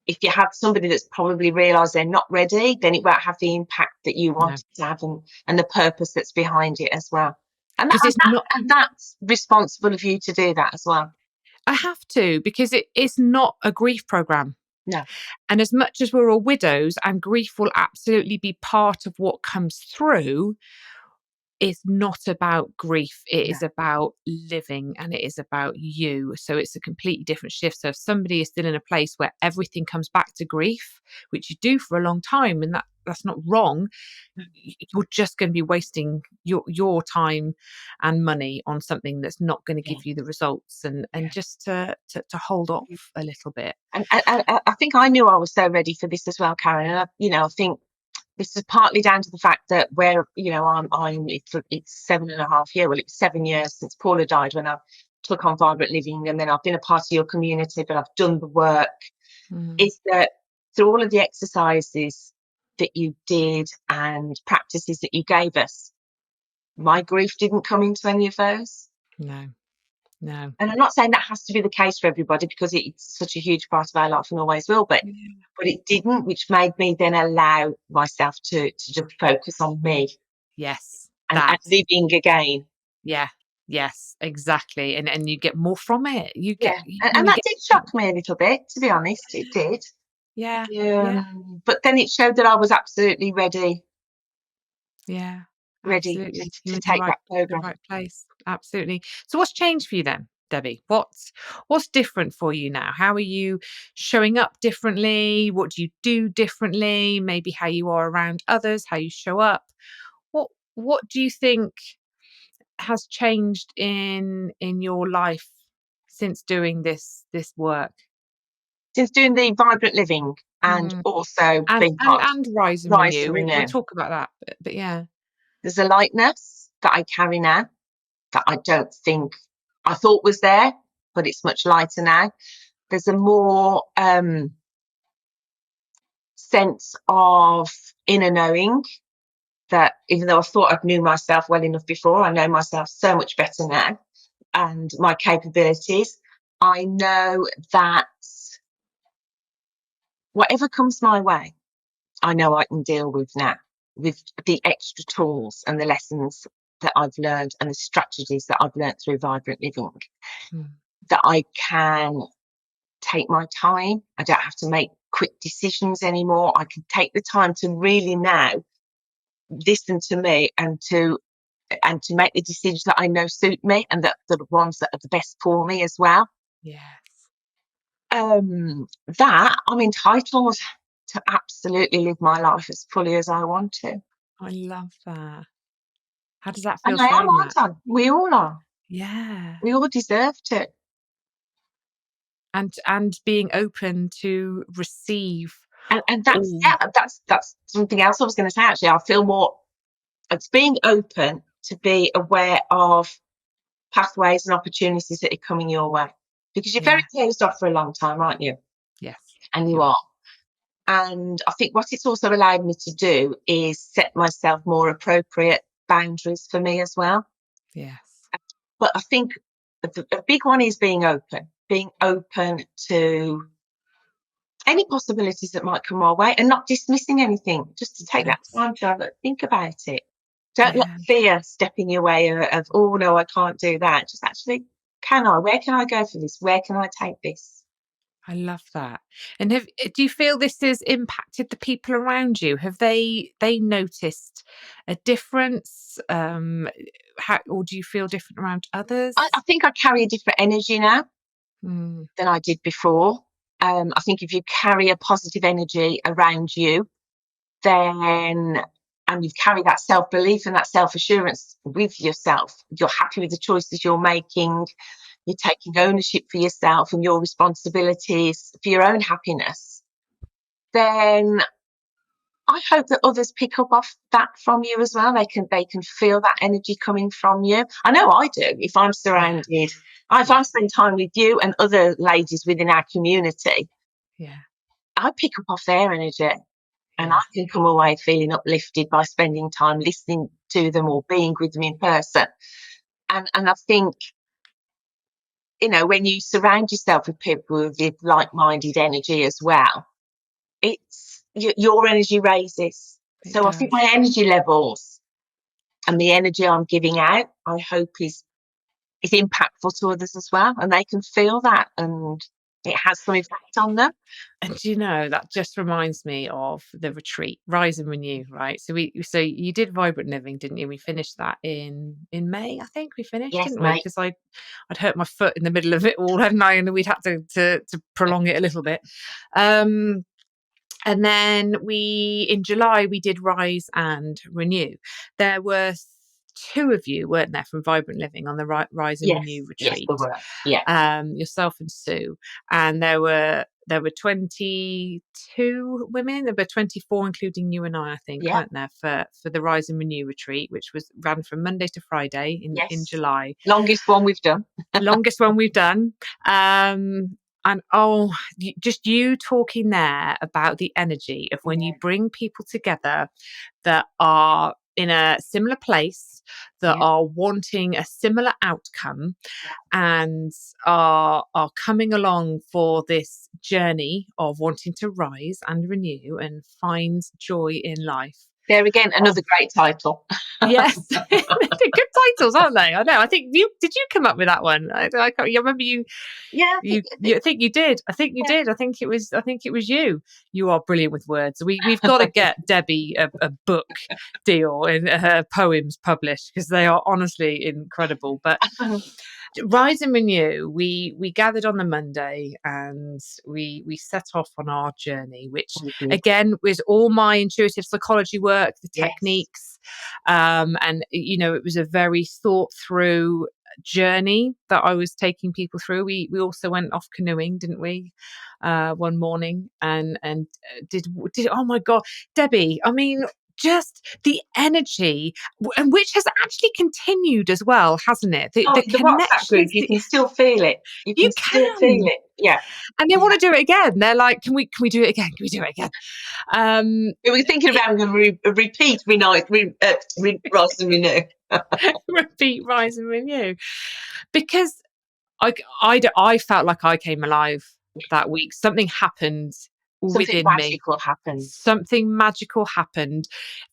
if you have somebody that's probably realised they're not ready, then it won't have the impact that you want No, it to have, and the purpose that's behind it as well. And, because it's not. and that's responsible of you to do that as well. I have to, because it is not a grief program. No. And as much as we're all widows, and grief will absolutely be part of what comes through, it's not about grief. It No. is about living, and it is about you. So it's a completely different shift. So if somebody is still in a place where everything comes back to grief, which you do for a long time, and that's not wrong, you're just going to be wasting your time and money on something that's not going to Yeah. give you the results, and Yeah. just to hold off a little bit. And I think I knew I was so ready for this as well, Karen. And I think this is partly down to the fact that where it's 7.5 years. Well, it was 7 years since Paula died when I took on Vibrant Living, and then I've been a part of your community, but I've done the work. Mm, Is that through all of the exercises that you did and practices that you gave us, my grief didn't come into any of those. no, no. And I'm not saying that has to be the case for everybody, because it's such a huge part of our life and always will be. Yeah. But it didn't, which made me then allow myself to just focus on me Yes, and that. living again. Yeah. Yes, exactly. And you get more from it. You get, Yeah, you and know, you that get, did shock me a little bit, to be honest. It did. yeah, yeah, But then it showed that I was absolutely yeah, ready absolutely. You're to in take that the program. right place. Absolutely. So what's changed for you then, Debbie? What's different for you now? How are you showing up differently? What do you do differently? Maybe how you are around others, how you show up. What do you think has changed in your life since doing this work? Since doing the vibrant living and Mm. also And being and part of and Rise and Rise Renew. and We'll Renew, talk about that, but yeah. there's a lightness that I carry now that I don't think I thought was there, but it's much lighter now. There's a more sense of inner knowing that even though I thought I knew myself well enough before, I know myself so much better now and my capabilities. I know that whatever comes my way, I know I can deal with now with the extra tools and the lessons that I've learned and the strategies that I've learned through Vibrant Living, Mm. that I can take my time. I don't have to make quick decisions anymore. I can take the time to really now listen to me and to make the decisions that I know suit me and that the ones that are the best for me as well. Yes. That I'm entitled to absolutely live my life as fully as I want to. I love that. How does that And feel I am, saying aren't that? I? We all are. Yeah. We all deserve to. And being open to receive And that's, all. yeah, that's something else I was going to say. Actually, I feel more, it's being open to be aware of pathways and opportunities that are coming your way, because you're very Yeah. closed off for a long time, aren't you? Yes. And you You are. are. And I think what it's also allowed me to do is set myself more appropriate boundaries for me as well. Yes. But I think a big one is being open to any possibilities that might come our way and not dismissing anything, just to take that Yes. time to have a think about it. Don't let Yeah. fear step in your way of, oh no, I can't do that. Just actually, can I? Where can I go for this? Where can I take this? I love that. And do you feel this has impacted the people around you? Have they noticed a difference? Or do you feel different around I others? think I carry a different energy now Mm. than I did before. I think if you carry a positive energy around you, then and you carry that self-belief and that self-assurance with yourself, you're happy with the choices you're making, you're taking ownership for yourself and your responsibilities for your own happiness, then I hope that others pick up off that from you as well. They can feel that energy coming from you. I know I do. If I'm Yeah. surrounded, if I Yes. spend time with you and other ladies within our community, Yeah. I pick up off their energy. And I Yeah. can come away feeling uplifted by spending time listening to them or being with them in person. And I think, when you surround yourself with people with like-minded energy as well, it's your energy raises. It So I think does. my energy levels and the energy I'm giving out, I hope is impactful to others as well, and they can feel that, and it has some effect on them. And that just reminds me of the retreat, Rise and Renew, right? So you did Vibrant Living, didn't you? We finished that in May, I think we finished, Yes, didn't we? mate. Because I'd hurt my foot in the middle of it all, hadn't I? And we'd had to prolong it a little bit. And then in July, we did Rise and Renew. There were two of you, weren't there, from Vibrant Living on the Rise and Renew Yes, retreat? there were. Yeah, Yourself and Sue, and there were 22 women. There were 24, including you and I think, yeah, weren't there, for the Rise and Renew retreat, which was ran from Monday to Friday in yes. July. Longest one we've done. Longest one we've done. And just you talking there about the energy of when you Yeah, bring people together that are in a similar place, that yeah, are wanting a similar outcome, and are coming along for this journey of wanting to rise and renew and find joy in life. There again, another great title. Yes, they're good titles, aren't they? I know. I think did you come up with that one? I remember you. Yeah, I think you did. I think you yeah. did. I think it was you. You are brilliant with words. We've got to get Debbie a book deal and her poems published, because they are honestly incredible. But Rise and Renew, we gathered on the Monday and we set off on our journey, which We did. again was all my intuitive psychology work, the Yes. techniques, and it was a very thought through journey that I was taking people through. We also went off canoeing, didn't we? One morning and did oh my God, Debbie, I mean, just the energy, and which has actually continued as well, hasn't it? The The WhatsApp group, connections you can still feel it. You you can still feel can, it. Yeah. and they want to do it again. They're like, can we do it again? Can we do it again? We were thinking of having a repeat Rise and Renew. Repeat Rise and Renew, because I felt like I came alive that week. Something happened Something within me. magical happened. Something magical happened,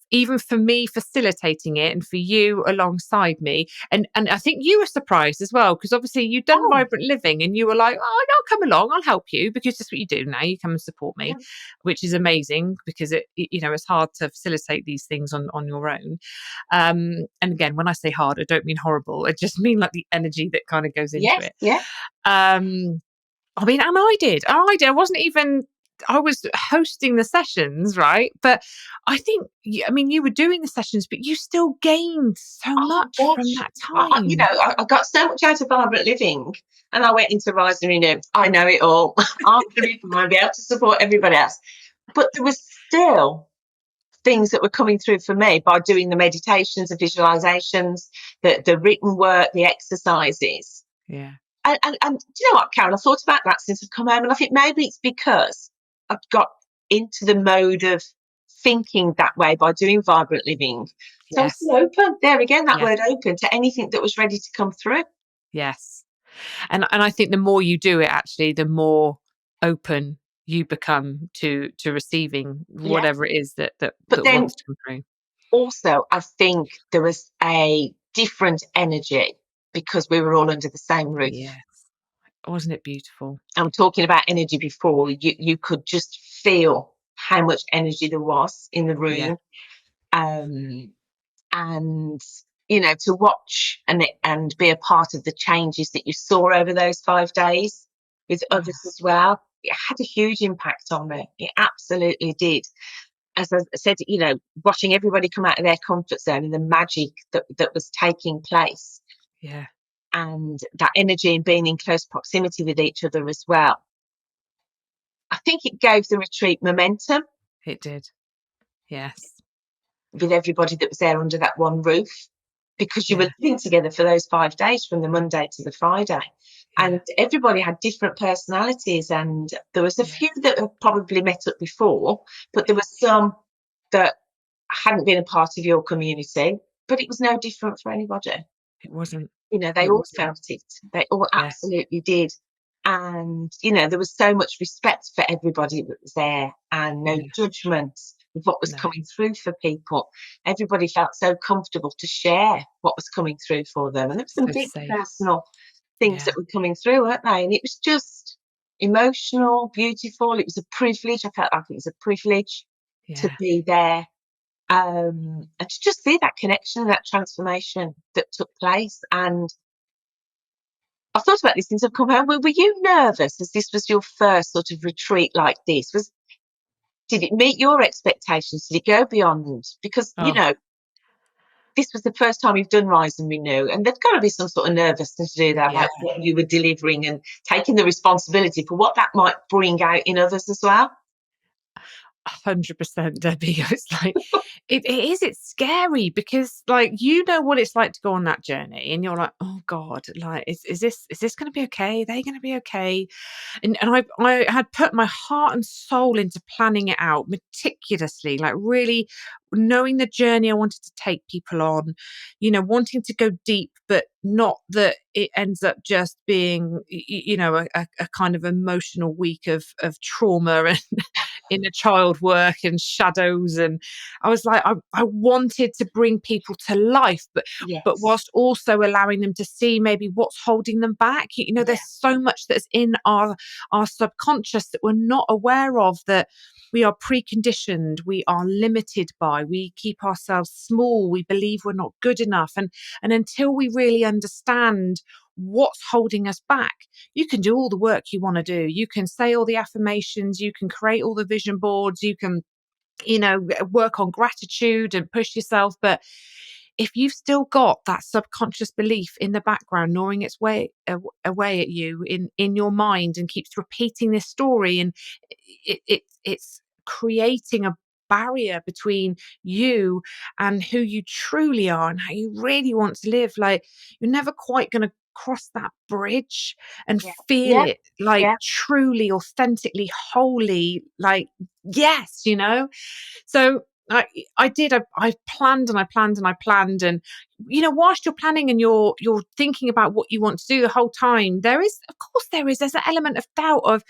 even for me facilitating it and for you alongside me. And I think you were surprised as well, because obviously you'd done Oh, Vibrant Living and you were like, oh, I'll come along, I'll help you, because that's what you do now. You come and support me, yeah. which is amazing, because it's hard to facilitate these things on your own. And again, when I say hard, I don't mean horrible. I just mean like the energy that kind of goes into Yes, it. yeah. I mean, and I did. I wasn't even, I was hosting the sessions, right? But I think, I mean, you were doing the sessions, but you still gained so Oh much from gosh. that time. I got so much out of Vibrant Living, and I went into Rise and Renew. I know it all. I'm going to be fine, be able to support everybody else. But there was still things that were coming through for me by doing the meditations, the visualizations, the written work, the exercises. Yeah. And do you know what, Karen? I thought about that since I've come home, and I think maybe it's because I've got into the mode of thinking that way by doing Vibrant Living. So I was Yes. still open. There again, that Yes. word open to anything that was ready to come through. Yes. And I think the more you do it, actually, the more open you become to receiving Yeah. whatever it is that But then wants to come through. also, I think there was a different energy because we were all under the same roof. Yes. Wasn't it beautiful? I'm talking about energy before. You could just feel how much energy there was in the room. Yeah. And to watch and be a part of the changes that you saw over those 5 days with others as well, it had a huge impact on me. It absolutely did. As I said, watching everybody come out of their comfort zone and the magic that was taking place, Yeah. and that energy and being in close proximity with each other as well. I think it gave the retreat momentum. It did. Yes. With everybody that was there under that one roof, because you were living together for those 5 days from the Monday to the Friday. Yeah. And everybody had different personalities, and there was a few that had probably met up before, but there were some that hadn't been a part of your community, but it was no different for anybody. It wasn't. They It all wasn't. felt it. They all Yeah. absolutely did. And, there was so much respect for everybody that was there, and no judgment of what was coming through for people. Everybody felt so comfortable to share what was coming through for them. And there were some So big safe. personal things that were coming through, weren't they? And it was just emotional, beautiful. It was a privilege. I felt like it was a privilege to be there. And to just see that connection and that transformation that took place. And I thought about this since I've come home. Were you nervous as this was your first sort of retreat like this? Did it meet your expectations? Did it go beyond? Because, this was the first time you've done Rise and Renew, and there's got to be some sort of nervousness to do that about what you were delivering and taking the responsibility for what that might bring out in others as well. 100%, Debbie. It's like it's scary, because like what it's like to go on that journey, and you're like, oh God, like is this going to be okay? Are they going to be okay? And I had put my heart and soul into planning it out meticulously, like really knowing the journey I wanted to take people on, wanting to go deep, but not that it ends up just being, a kind of emotional week of trauma and inner child work and shadows, and I was like, I wanted to bring people to life, but Yes. whilst also allowing them to see maybe what's holding them back. Yeah. There's so much that's in our subconscious that we're not aware of, that we are preconditioned, we are limited by, we keep ourselves small, we believe we're not good enough, and until we really understand what's holding us back, you can do all the work you want to do, you can say all the affirmations, you can create all the vision boards, you can work on gratitude and push yourself, but if you've still got that subconscious belief in the background gnawing its way away at you in your mind and keeps repeating this story, and it's creating a barrier between you and who you truly are and how you really want to live, like, you're never quite going to cross that bridge and Yeah. feel Yeah. it, like, Yeah. truly, authentically, wholly, like, yes, so I did. I planned and I planned and I planned, and whilst you're planning and you're thinking about what you want to do the whole time, there is, of course, there's an element of doubt of,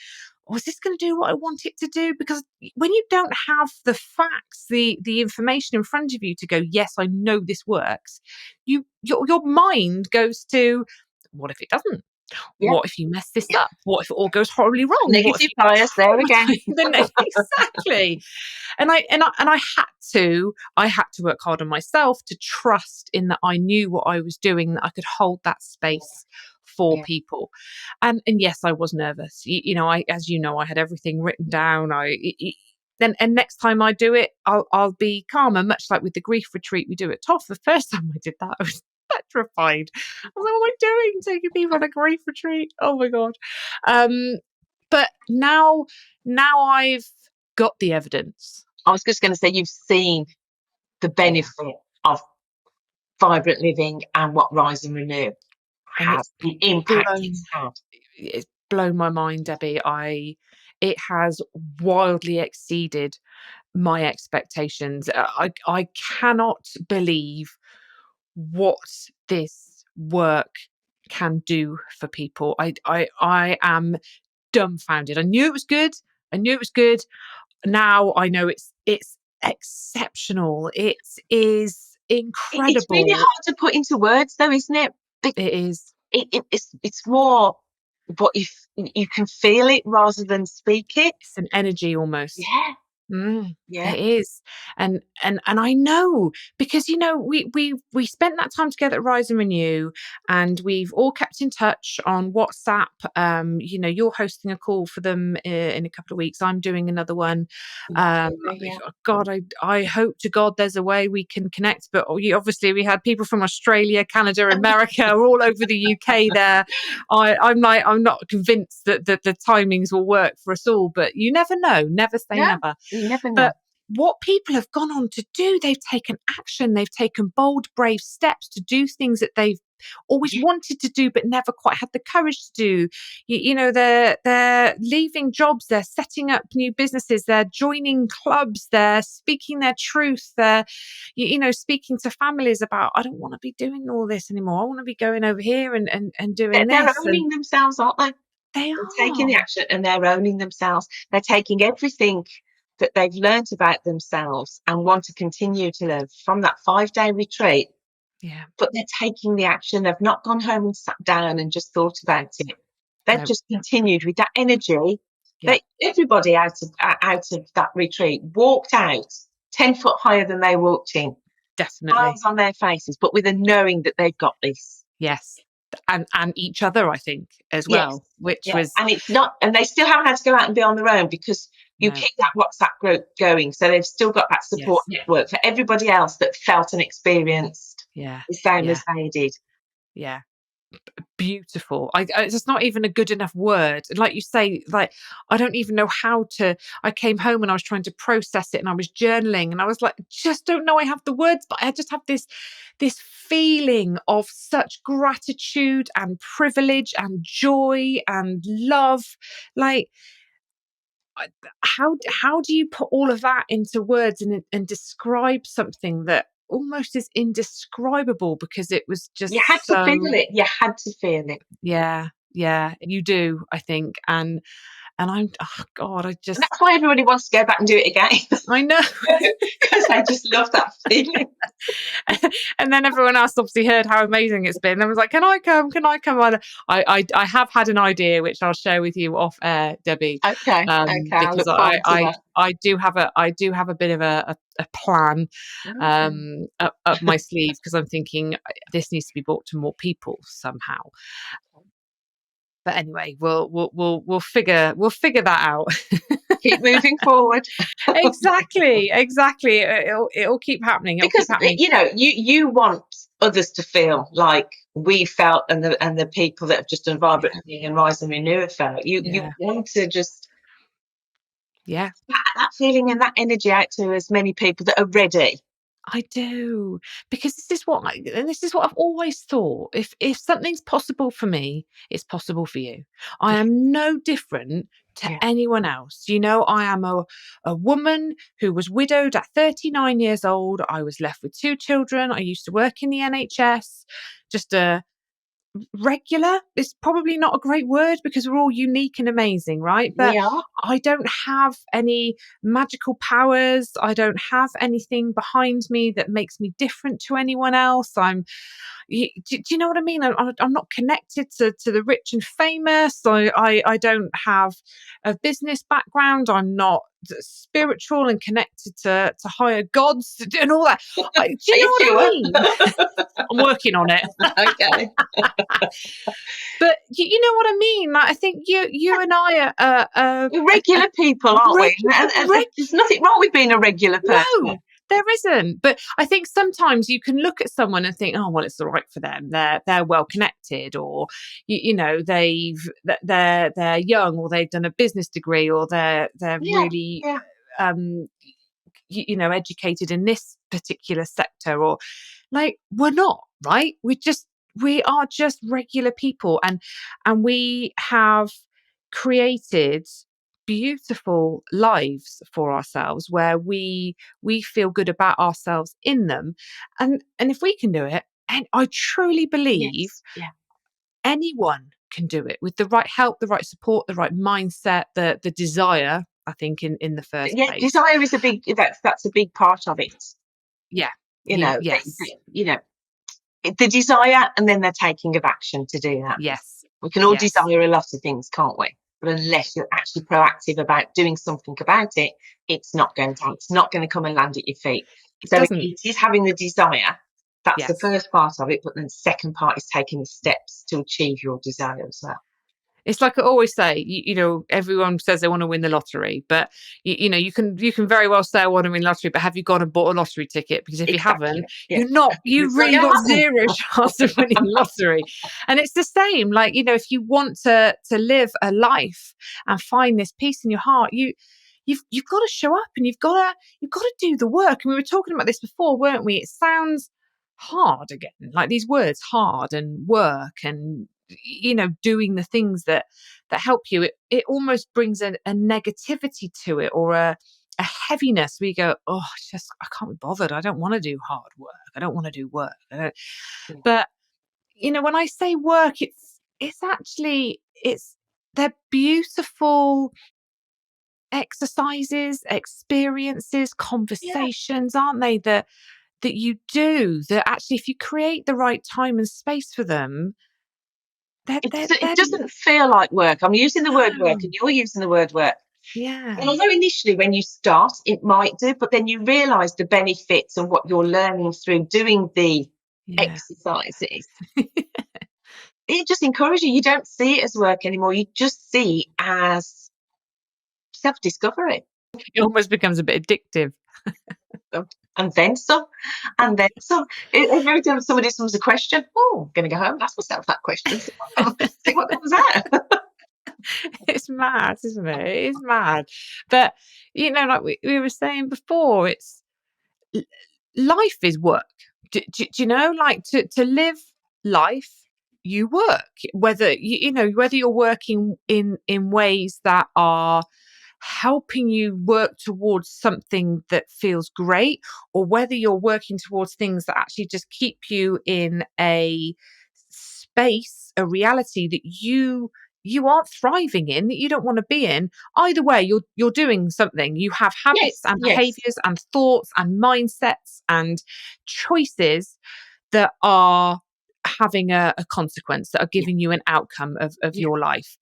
oh, is this going to do what I want it to do? Because when you don't have the facts, the information in front of you to go, yes, I know this works, your mind goes to, what if it doesn't? Yeah. What if you mess this up? What if it all goes horribly wrong? What if Negative you bias there again. exactly. And I had to work hard on myself to trust in that I knew what I was doing, that I could hold that space for Yeah. people. And yes, I was nervous. I, as I had everything written down. Then and next time I do it, I'll be calmer. Much like with the grief retreat we do at TOFF. The first time I did that, I was petrified. I was like, what am I doing? Taking people on a grief retreat? Oh my god. But now I've got the evidence. I was just going to say, you've seen the Yeah. benefit of vibrant living and what Rise and Renew And has, the impact it's had. it's blown my mind, Debbie. It has wildly exceeded my expectations. I cannot believe what this work can do for people. I am dumbfounded. I knew it was good. Now I know it's exceptional. It is It's really incredible. hard to put into words, though, isn't it? It is. It's more what you can feel it rather than speak it. It's an energy almost. Yeah. It Yeah. is, and I know, because we spent that time together at Rise and Renew, and we've all kept in touch on WhatsApp. You're hosting a call for them in a couple of weeks. I'm doing another one. Um, Yeah. God, I hope to God there's a way we can connect. But obviously, we had people from Australia, Canada, America, all over the UK there. I'm not convinced that the timings will work for us all, but you never know. Never say No, never. you never know. But what people have gone on to do, they've taken action, they've taken bold, brave steps to do things that they've always Yeah. wanted to do, but never quite had the courage to do. They're leaving jobs, they're setting up new businesses, they're joining clubs, they're speaking their truth, they're speaking to families about, I don't want to be doing all this anymore. I want to be going over here and doing They're this. And owning themselves, aren't they? they They're taking the are. action and they're owning themselves. They're taking everything that they've learnt about themselves and want to continue to learn from that 5-day retreat, Yeah. but they're taking the action. They've not gone home and sat down and just thought about it. They've No. just continued with that energy. Yeah. Everybody out of that retreat walked out 10 foot higher than they walked in, Definitely. smiles on their faces, but with a knowing that they've got this. Yes. And each other, I think, as Yes. well, which Yeah. was, And it's not, and they still haven't had to go out and be on their own because you no. keep that WhatsApp group going. So they've still got that support Yes. network for everybody else that felt and experienced Yeah. the same Yeah. as they did. Yeah. Beautiful. It's not even a good enough word. Like you say, like, I don't even know how to. I came home and I was trying to process it, and I was journaling, and I was like, just don't know I have the words, but I just have this feeling of such gratitude and privilege and joy and love. Like, how do you put all of that into words and describe something that almost is indescribable, because it was You had just to feel so. it. You had to feel it. Yeah, you do, I think. And And oh God, And that's why everybody wants to go back and do it again. I know. Because I just love that feeling. And then everyone else obviously heard how amazing it's been and was like, can I come? Can I come on? I have had an idea which I'll share with you off air, Debbie. Okay. I Because look forward to that. I do have a bit of a plan up my sleeve, because I'm thinking this needs to be brought to more people somehow. But anyway, we'll figure that out. Keep moving forward. Exactly. It'll keep happening. Because you want others to feel like we felt, and the people that have just done Vibrant and Rise and Renew have felt. You want to just that feeling and that energy out to as many people that are ready. I do, because this is what I've always thought. If something's possible for me, it's possible for you. I am no different to anyone else. I am a woman who was widowed at 39 years old. I was left with 2 children. I used to work in the NHS, just a regular is probably not a great word, because we're all unique and amazing, right? But I don't have any magical powers. I don't have anything behind me that makes me different to anyone else. Do you know what I mean? I'm not connected to the rich and famous. I don't have a business background. I'm not spiritual and connected to higher gods and all that. Do you know what I mean? I'm working on it. Okay. But you know what I mean? Like, I think you and I are we're regular people, aren't we? And there's nothing wrong with being a regular person. No, there isn't. But I think sometimes you can look at someone and think, oh, well, it's all right for them. They're well connected, or they're young, or they've done a business degree, or they're really educated in this particular sector, or like, we're not, right? We are just regular people, and we have created beautiful lives for ourselves where we feel good about ourselves in them, and if we can do it, and I truly believe anyone can do it with the right help, the right support, the right mindset, the desire. I think in the first place, desire is that's a big part of it. Yes. The desire, and then they're taking of action to do that. Yes. We can all desire a lot of things, can't we? But unless you're actually proactive about doing something about it, it's not going to come and land at your feet. So it is having the desire. That's the first part of it. But then the second part is taking the steps to achieve your desire as well. It's like I always say, everyone says they want to win the lottery, but you can very well say I want to win the lottery, but have you gone and bought a lottery ticket? Because if you haven't, you've really got zero chance of winning the lottery. And it's the same, like, if you want to live a life and find this peace in your heart, you've got to show up, and you've got to do the work. And we were talking about this before, weren't we? It sounds hard again, like these words, hard and work, and doing the things that help you. It almost brings a negativity to it, or a heaviness where you go, oh, I can't be bothered. I don't want to do hard work. I don't want to do work. But when I say work, it's actually they're beautiful exercises, experiences, conversations, aren't they? That you do, that actually, if you create the right time and space for them, it doesn't feel like work. I'm using the word work, and you're using the word work. Yeah. And although initially when you start, it might do, but then you realise the benefits and what you're learning through doing the exercises. It just encourages you. You don't see it as work anymore. You just see it as self-discovery. It almost becomes a bit addictive. And then some. Every time somebody asks a question, I'm going to go home and ask myself that question. See what comes out. It's mad, isn't it? It is mad. But, like we were saying before, it's life is work. Do you know, like, to live life, you work, whether you're working in ways that are helping you work towards something that feels great, or whether you're working towards things that actually just keep you in a space, a reality that you you aren't thriving in, that you don't want to be in. Either way, you're doing something. You have habits Yes, and yes, behaviors and thoughts and mindsets and choices that are having a consequence, that are yeah, giving you an outcome of yeah, your life.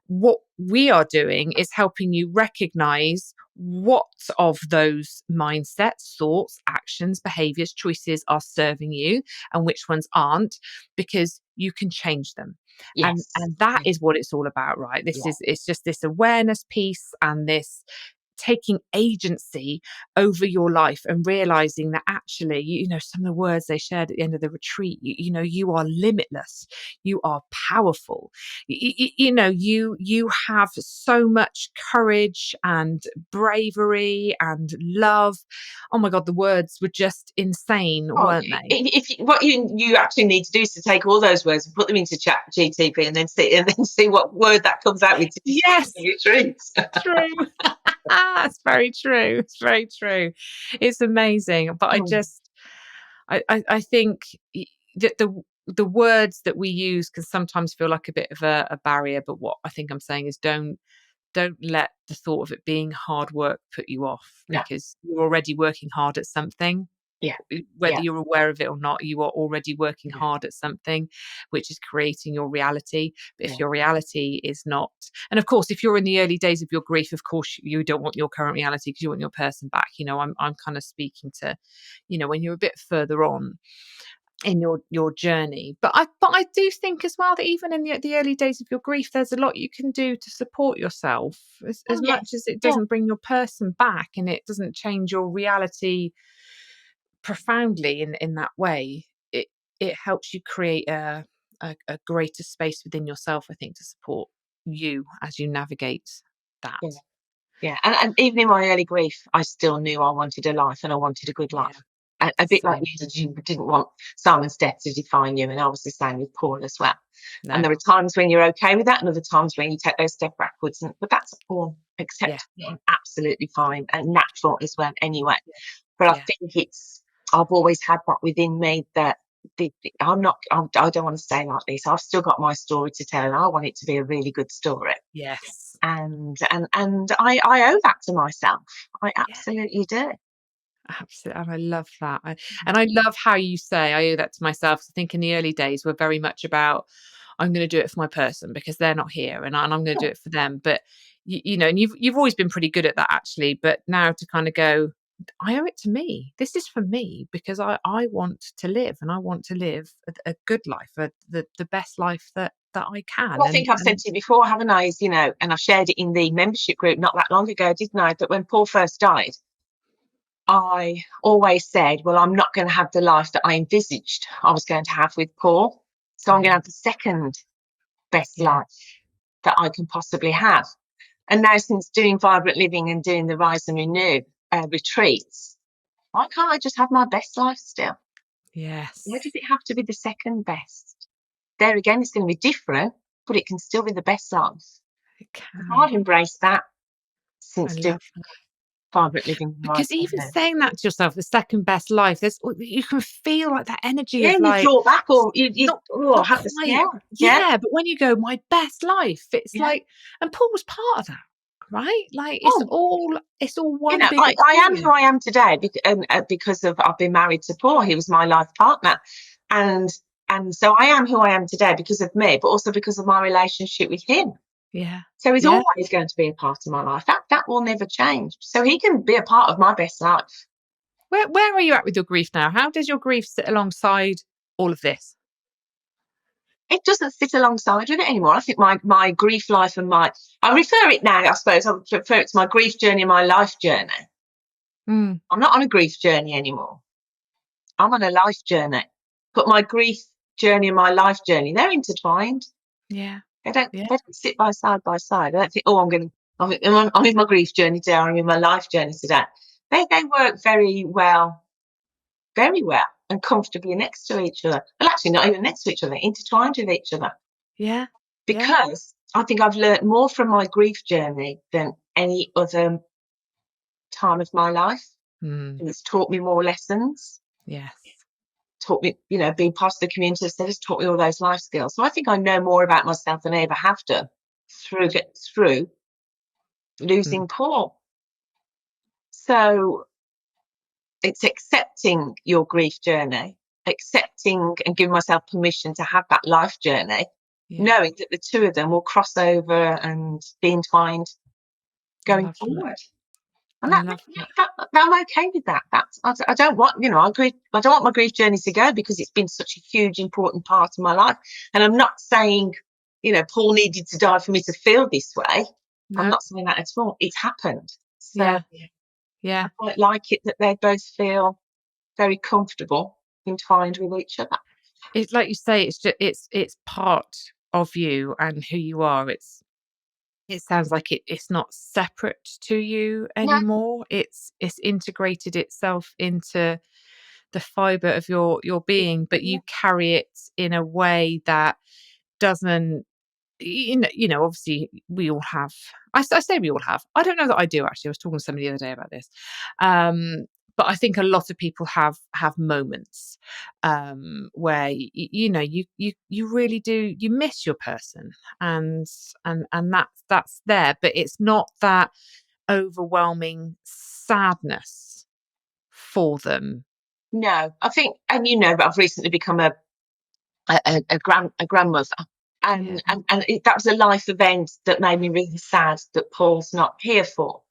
What we are doing is helping you recognize what of those mindsets, thoughts, actions, behaviors, choices are serving you and which ones aren't, because you can change them. and yes, and that yeah, is what it's all about, right? yeah. It's just this awareness piece and this taking agency over your life and realizing that actually, some of the words they shared at the end of the retreat, you are limitless, you are powerful, you have so much courage and bravery and love. Oh my god, the words were just insane, Oh, weren't they? what you actually need to do is to take all those words and put them into Chat GTP and then see what word that comes out with to describe Yes, your treats. true. It's very true. It's very true. It's amazing. But Mm, I think that the words that we use can sometimes feel like a bit of a barrier. But what I think I'm saying is, don't let the thought of it being hard work put you off, no, because you're already working hard at something. yeah, Whether yeah, you're aware of it or not, you are already working yeah, hard at something, which is creating your reality. But if yeah, your reality is not, and of course, if you're in the early days of your grief, of course, you don't want your current reality because you want your person back. I'm kind of speaking to, when you're a bit further on in your journey. But I do think as well that even in the early days of your grief, there's a lot you can do to support yourself, oh as much as yes, it yeah, doesn't bring your person back and it doesn't change your reality profoundly in that way. It helps you create a greater space within yourself, I think, to support you as you navigate that. yeah. Yeah, and even in my early grief, I still knew I wanted a life and I wanted a good Yeah, life. A bit like same. you didn't want Simon's death to define you, and I was the same with Paul as well. And No. there are times when you're okay with that, and other times when you take those steps backwards. But that's all Yeah. acceptable and absolutely fine and natural as well, anyway. Yeah. But I Yeah. think I've always had that within me that I don't want to stay like this. I've still got my story to tell, and I want it to be a really good story. Yes. And I owe that to myself. I Yeah. absolutely do. Absolutely. And I love that. And I love how you say I owe that to myself. I think in the early days we're very much about, I'm going to do it for my person because they're not here, and I'm going to Yeah, do it for them. But and you've always been pretty good at that, actually. But now to kind of go, I owe it to me. This is for me because I want to live, and I want to live a good life, the best life that I can. well, I think I've said And to you before, haven't I? And I shared it in the membership group not that long ago, didn't I? That when Paul first died, I always said, well, I'm not going to have the life that I envisaged I was going to have with Paul. So I'm going to yeah, have the second best yeah, life that I can possibly have. And now, since doing Vibrant Living and doing the Rise and Renew retreats, why can't I just have my best life still? Why yes, does it have to be the second best? There again, it's going to be different, but it can still be the best life. it And can. I've embraced that I since doing love that. Vibrant Living and Because Rise and even Renew. saying that to yourself, the second best life, you can feel like that energy Yeah, of you like, draw back, or you not oh, not have the quite. scale. Yeah, Yeah, but when you go, my best life, it's yeah. like, and Paul was part of that, right? Like Oh, it's all one big I am who experience. I am today because of I've been married to Paul. He was my life partner, and and so I am who I am today because of me, but also because of my relationship with him. Yeah. So he's Yeah. always going to be a part of my life. That will never change. So he can be a part of my best life. Where are you at with your grief now? How does your grief sit alongside all of this? It doesn't sit alongside with it anymore. I think my grief life and I refer it now, I suppose, I refer it to my grief journey and my life journey. Mm, I'm not on a grief journey anymore. I'm on a life journey. But my grief journey and my life journey, they're intertwined. yeah. Yeah. They don't sit by side. I don't think, oh, I'm in my grief journey today, I'm in my life journey today. They work very well and comfortably next to each other. Well, actually, not even next to each other, intertwined with each other. Yeah. Yeah. Because I think I've learnt more from my grief journey than any other time of my life. Mm, And it's taught me more lessons, yes. taught me, being part of the community, has taught me all those life skills. So I think I know more about myself than I ever have done. through losing Paul. So it's accepting your grief journey, accepting and giving myself permission to have that life journey, knowing that the two of them will cross over and be entwined going forward. And I'm okay with that. I don't want, I don't want my grief journey to go, because it's been such a huge, important part of my life. And I'm not saying, Paul needed to die for me to feel this way. No. I'm not saying that at all. It's happened. So I quite like it that they both feel very comfortable, entwined with each other. It's like you say, it's part of you and who you are. It sounds like it's not separate to you anymore. No. It's integrated itself into the fibre of your being, but you carry it in a way that doesn't, obviously we all have, I say we all have, I don't know that I do actually. I was talking to somebody the other day about this. But I think a lot of people have moments where you really do, you miss your person, and that's there, but it's not that overwhelming sadness for them. No, I think, and but I've recently become a grandmother, and that was a life event that made me really sad that Paul's not here for.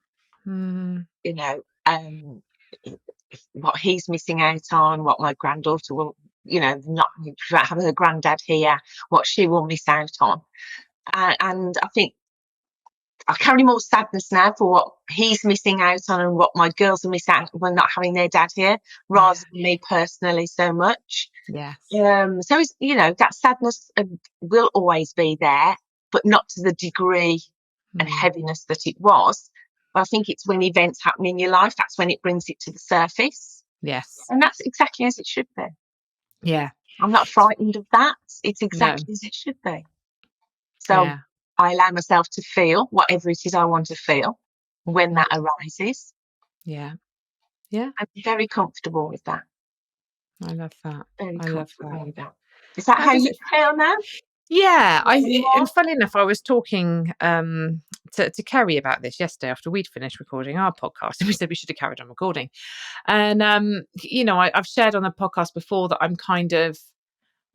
What he's missing out on, what my granddaughter will, not having her granddad here, what she will miss out on. And I think I carry more sadness now for what he's missing out on and what my girls will miss out when not having their dad here, rather than me personally so much. Yes. So it's, that sadness will always be there, but not to the degree and heaviness that it was. But I think it's when events happen in your life, that's when it brings it to the surface. Yes. And that's exactly as it should be. Yeah. I'm not frightened of that. It's exactly as it should be. So I allow myself to feel whatever it is I want to feel when that arises. Yeah. Yeah. I'm very comfortable with that. I love that. Very comfortable with that. Is that how you feel now? Yeah, and funny enough, I was talking to Kerry about this yesterday after we'd finished recording our podcast, and we said we should have carried on recording. And I've shared on the podcast before that I'm kind of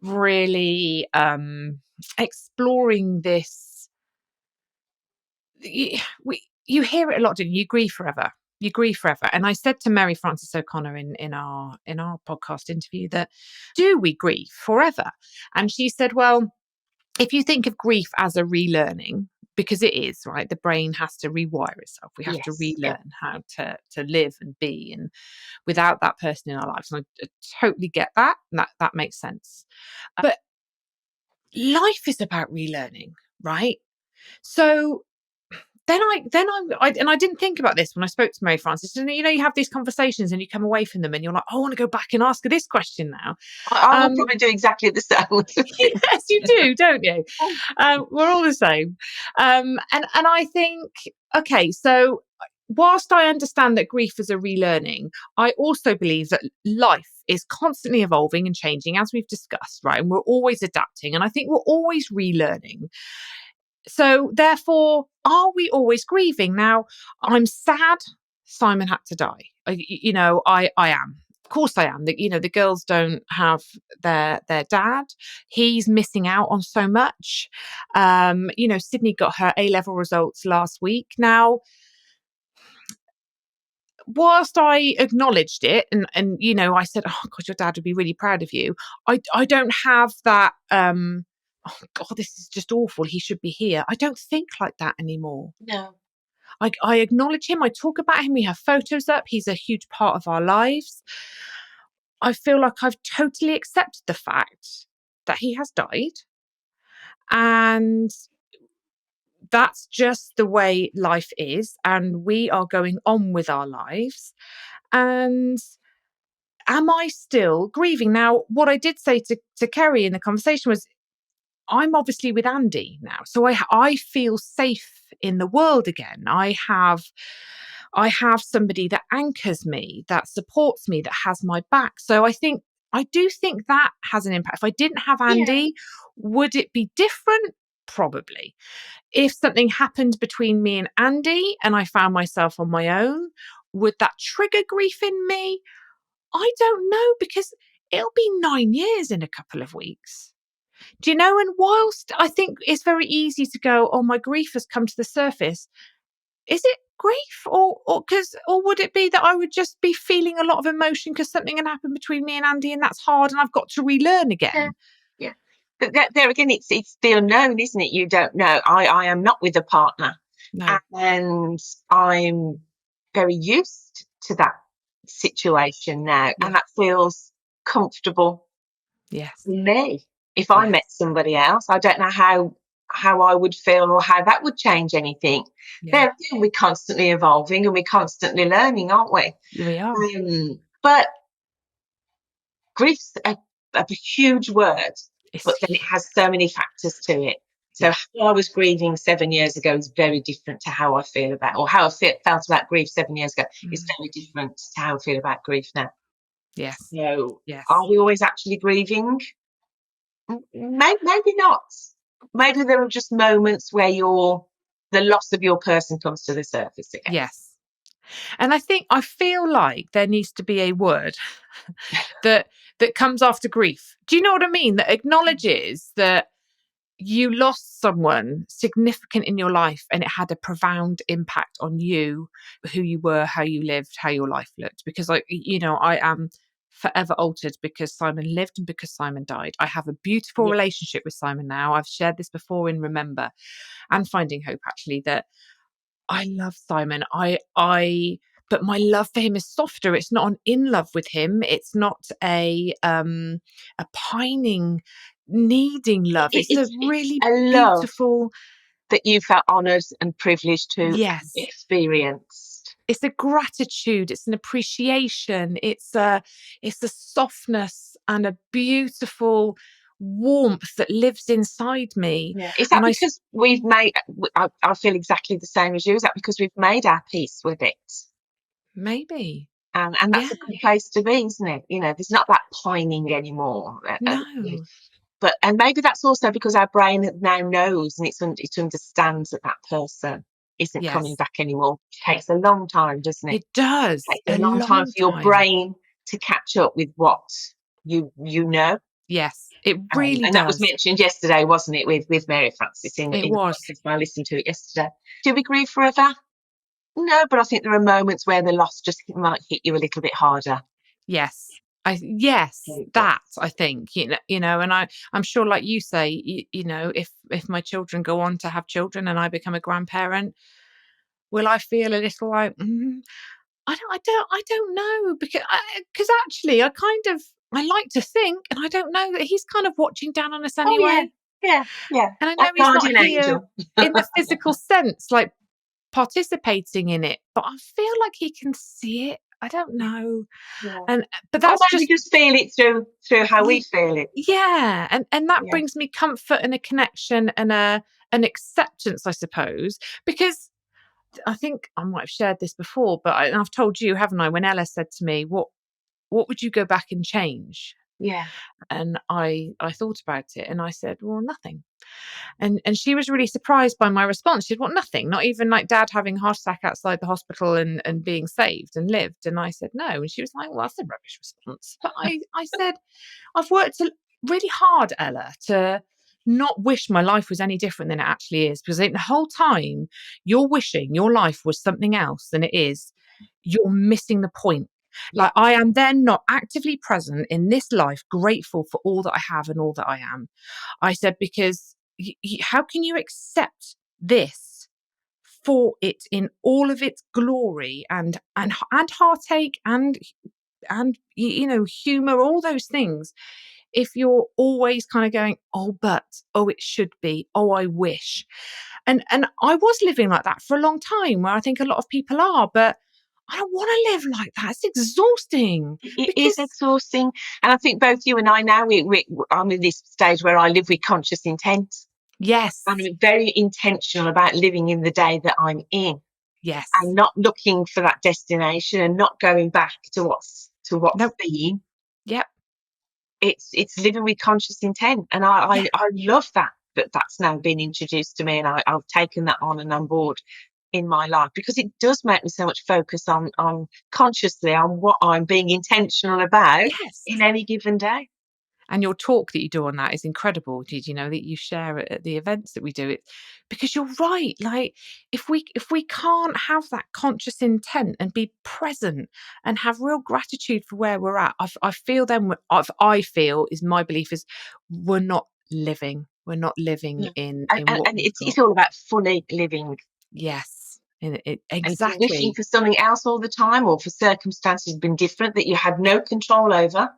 really exploring this. You hear it a lot, don't you? You grieve forever. You grieve forever. And I said to Mary Frances O'Connor in our podcast interview that, do we grieve forever? And she said, well, if you think of grief as a relearning, because it is, right? The brain has to rewire itself. We have to relearn how to live and be, and without that person in our lives. And I totally get that. And that makes sense. But life is about relearning, right? So then I didn't think about this when I spoke to Mary Frances. And you have these conversations and you come away from them and you're like, I want to go back and ask her this question now. I will probably do exactly the same. Yes, you do, don't you? We're all the same. And I think, okay, so whilst I understand that grief is a relearning, I also believe that life is constantly evolving and changing, as we've discussed, right? And we're always adapting. And I think we're always relearning. So therefore, are we always grieving? Now, I'm sad Simon had to die. I am. Of course I am. The girls don't have their dad. He's missing out on so much. Sydney got her A-level results last week. Now, whilst I acknowledged it and I said, oh God, your dad would be really proud of you. I don't have that, oh God, this is just awful, he should be here. I don't think like that anymore. No. I acknowledge him. I talk about him. We have photos up. He's a huge part of our lives. I feel like I've totally accepted the fact that he has died. And that's just the way life is. And we are going on with our lives. And am I still grieving? Now, what I did say to Kerry in the conversation was, I'm obviously with Andy now, so I feel safe in the world again. I have somebody that anchors me, that supports me, that has my back. So I do think that has an impact. If I didn't have Andy, would it be different? Probably. If something happened between me and Andy and I found myself on my own, would that trigger grief in me? I don't know, because it'll be 9 years in a couple of weeks. Do you know? And whilst I think it's very easy to go, oh, my grief has come to the surface, is it grief, or would it be that I would just be feeling a lot of emotion because something had happened between me and Andy and that's hard and I've got to relearn again? Yeah. But there again, it's the unknown, isn't it? You don't know. I am not with a partner, No. and I'm very used to that situation now, Yeah. and that feels comfortable Yes. for me. If I met somebody else, I don't know how I would feel or how that would change anything. Yeah. We're constantly evolving and we're constantly learning, aren't we? We are. But grief's a huge word, but then it It's has so many factors to it. So how I was grieving 7 years ago is very different to how I feel about, or how I felt about grief 7 years ago is very different to how I feel about grief now. yes. So Yes. are we always actually grieving? Maybe not. Maybe there are just moments where the loss of your person comes to the surface again. Yes. And I feel like there needs to be a word that comes after grief. Do you know what I mean? That acknowledges that you lost someone significant in your life and it had a profound impact on you, who you were, how you lived, how your life looked. Because I am forever altered because Simon lived and because Simon died. I have a beautiful relationship with Simon now. I've shared this before in Remember and Finding Hope, actually, that I love Simon. But my love for him is softer. It's not an in love with him. It's not a pining, needing love. It's a really a love beautiful. that you felt honoured and privileged to Yes. experience. It's a gratitude. It's an appreciation. It's a softness and a beautiful warmth that lives inside me. Yeah. Is that because we've made? I feel exactly the same as you. Is that because we've made our peace with it? Maybe. And that's a good place to be, isn't it? There's not that pining anymore. No. And maybe that's also because our brain now knows and it understands that person isn't coming back anymore. It takes a long time, doesn't it? It does. It takes a long time for your brain to catch up with what you know. Yes, it really does. And that was mentioned yesterday, wasn't it, with Mary Frances in the was. podcast. I listened to it yesterday. Do we grieve forever? No, but I think there are moments where the loss just might hit you a little bit harder. Yes. I think, and I'm sure, like you say, if my children go on to have children and I become a grandparent, will I feel a little like, I don't know, because actually I like to think, and I don't know, that he's kind of watching down on us anyway. Yeah. And I know he's not here in the physical sense, like participating in it, but I feel like he can see it. I don't know. Yeah. But that's just feel it through how we feel it. Yeah. And that brings me comfort and a connection and an acceptance, I suppose, because I think I might have shared this before, but I've told you, haven't I, when Ella said to me, what would you go back and change? Yeah. And I thought about it and I said, well, nothing. And she was really surprised by my response. She said, what, nothing? Not even like Dad having a heart attack outside the hospital and being saved and lived? And I said, no. And she was like, well, that's a rubbish response. But I said, I've worked really hard, Ella, to not wish my life was any different than it actually is. Because the whole time you're wishing your life was something else than it is, you're missing the point. Like, I am then not actively present in this life, grateful for all that I have and all that I am. I said, because how can you accept this for it in all of its glory and heartache and humor, all those things, if you're always kind of going, it should be, I wish. And I was living like that for a long time, where I think a lot of people are, but I don't want to live like that. It's exhausting. It is exhausting. And I think both you and I now, I'm in this stage where I live with conscious intent. Yes. I'm very intentional about living in the day that I'm in. Yes. And not looking for that destination and not going back to what's been. Yep. It's living with conscious intent. And I love that. that's now been introduced to me, and I've taken that on and on board in my life, because it does make me so much focus on consciously on what I'm being intentional about Yes. in any given day. And your talk that you do on that is incredible. Did you know that you share it at the events that we do it? Because you're right. Like if we can't have that conscious intent and be present and have real gratitude for where we're at, I feel then I feel is my belief is we're not living. We're not living Yeah. in what And we've it's got. all about fully living. Yes. And it And if you're wishing exactly. for something else all the time, or for circumstances have been different that you had no control over,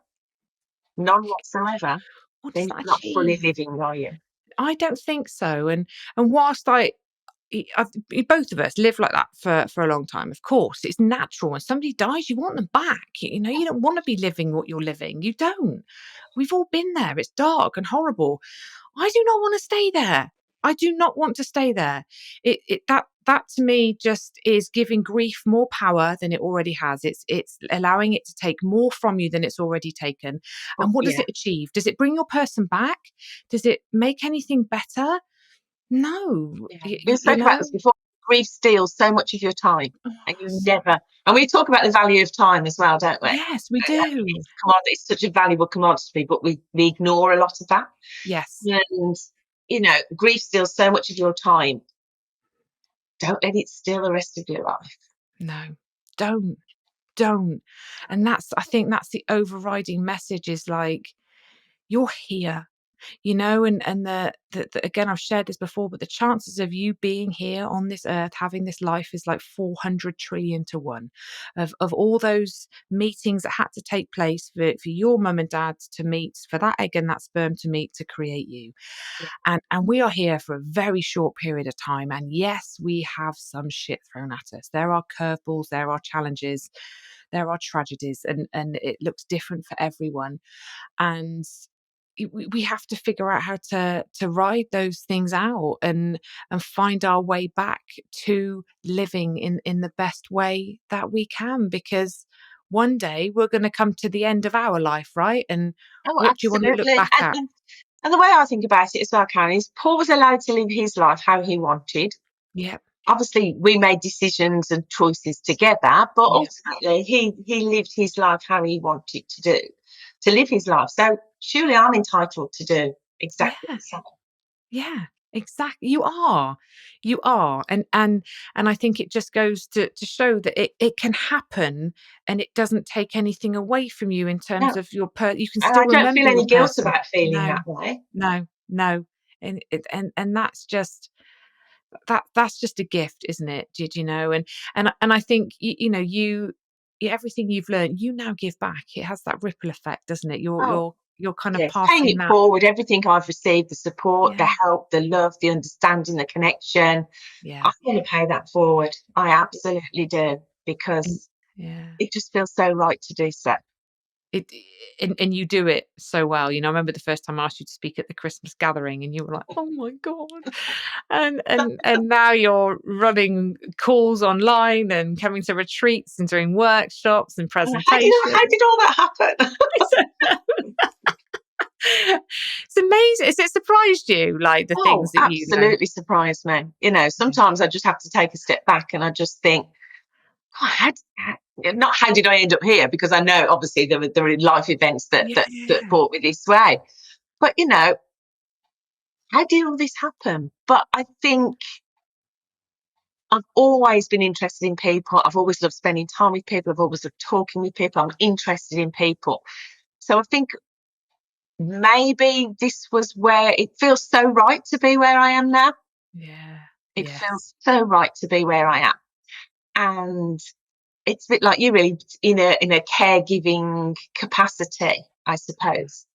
none whatsoever, What does then that you're not fully achieve? living, are you? I don't think so. And whilst both of us live like that for a long time. Of course, it's natural. When somebody dies, you want them back. You don't want to be living what you're living. You don't. We've all been there. It's dark and horrible. I do not want to stay there. I do not want to stay there. That to me just is giving grief more power than it already has. It's allowing it to take more from you than it's already taken. Oh, And what does yeah. it achieve? Does it bring your person back? Does it make anything better? No. Yeah. We spoke about this before. Grief steals so much of your time, Oh, and you never. And we talk about the value of time as well, don't we? yes, we I think do. it's a commodity, it's such a valuable commodity, but we ignore a lot of that. Yes. And grief steals so much of your time. Don't let it steal the rest of your life. No. Don't. Don't. And I think that's the overriding message is like, you're here. And the again, I've shared this before, but the chances of you being here on this earth, having this life is like 400 trillion to one of all those meetings that had to take place for your mum and dad to meet, for that egg and that sperm to meet to create you. Yeah. And we are here for a very short period of time. And yes, we have some shit thrown at us. There are curveballs, there are challenges, there are tragedies, and it looks different for everyone. And we have to figure out how to ride those things out and find our way back to living in the best way that we can, because one day we're going to come to the end of our life, right? And Oh, what do you want to look absolutely. back at? And the way I think about it as well, Karen, is Paul was allowed to live his life how he wanted. Yeah, Obviously, we made decisions and choices together, but yeah, ultimately, he lived his life how he wanted to live his life. So surely I'm entitled to do exactly yeah, the same. yeah. Exactly. You are. And I think it just goes to show that it can happen, and it doesn't take anything away from you in No, terms of you can and still I don't feel remember your any guilt person. about feeling No, that way. no. And that's just that's just a gift, isn't it? Did you know? And I think everything you've learned, you now give back. It has that ripple effect, doesn't it? You're Oh, you're you're kind of yes, paying passing it that. forward, everything I've received, the support, the Yeah, help, the love, the understanding, the connection, I yeah, want to pay that forward. I absolutely do, and because yeah. it just feels so right to do so. It and you do it so well. I remember the first time I asked you to speak at the Christmas gathering, and you were like, "Oh my god!" And now you're running calls online and coming to retreats and doing workshops and How presentations. did all that happen? It's amazing. Has it surprised you, like the Oh, things that you learn? absolutely surprised me. Sometimes I just have to take a step back and I just think, God, not how did I end up here? Because I know obviously there are life events that Yeah, brought me this way. But how did all this happen? But I think I've always been interested in people. I've always loved spending time with people. I've always loved talking with people. I'm interested in people. So I think maybe this was where it feels so right to be where I am now. yeah, It yes, feels so right to be where I am. And it's a bit like you, really, in a caregiving capacity, I suppose.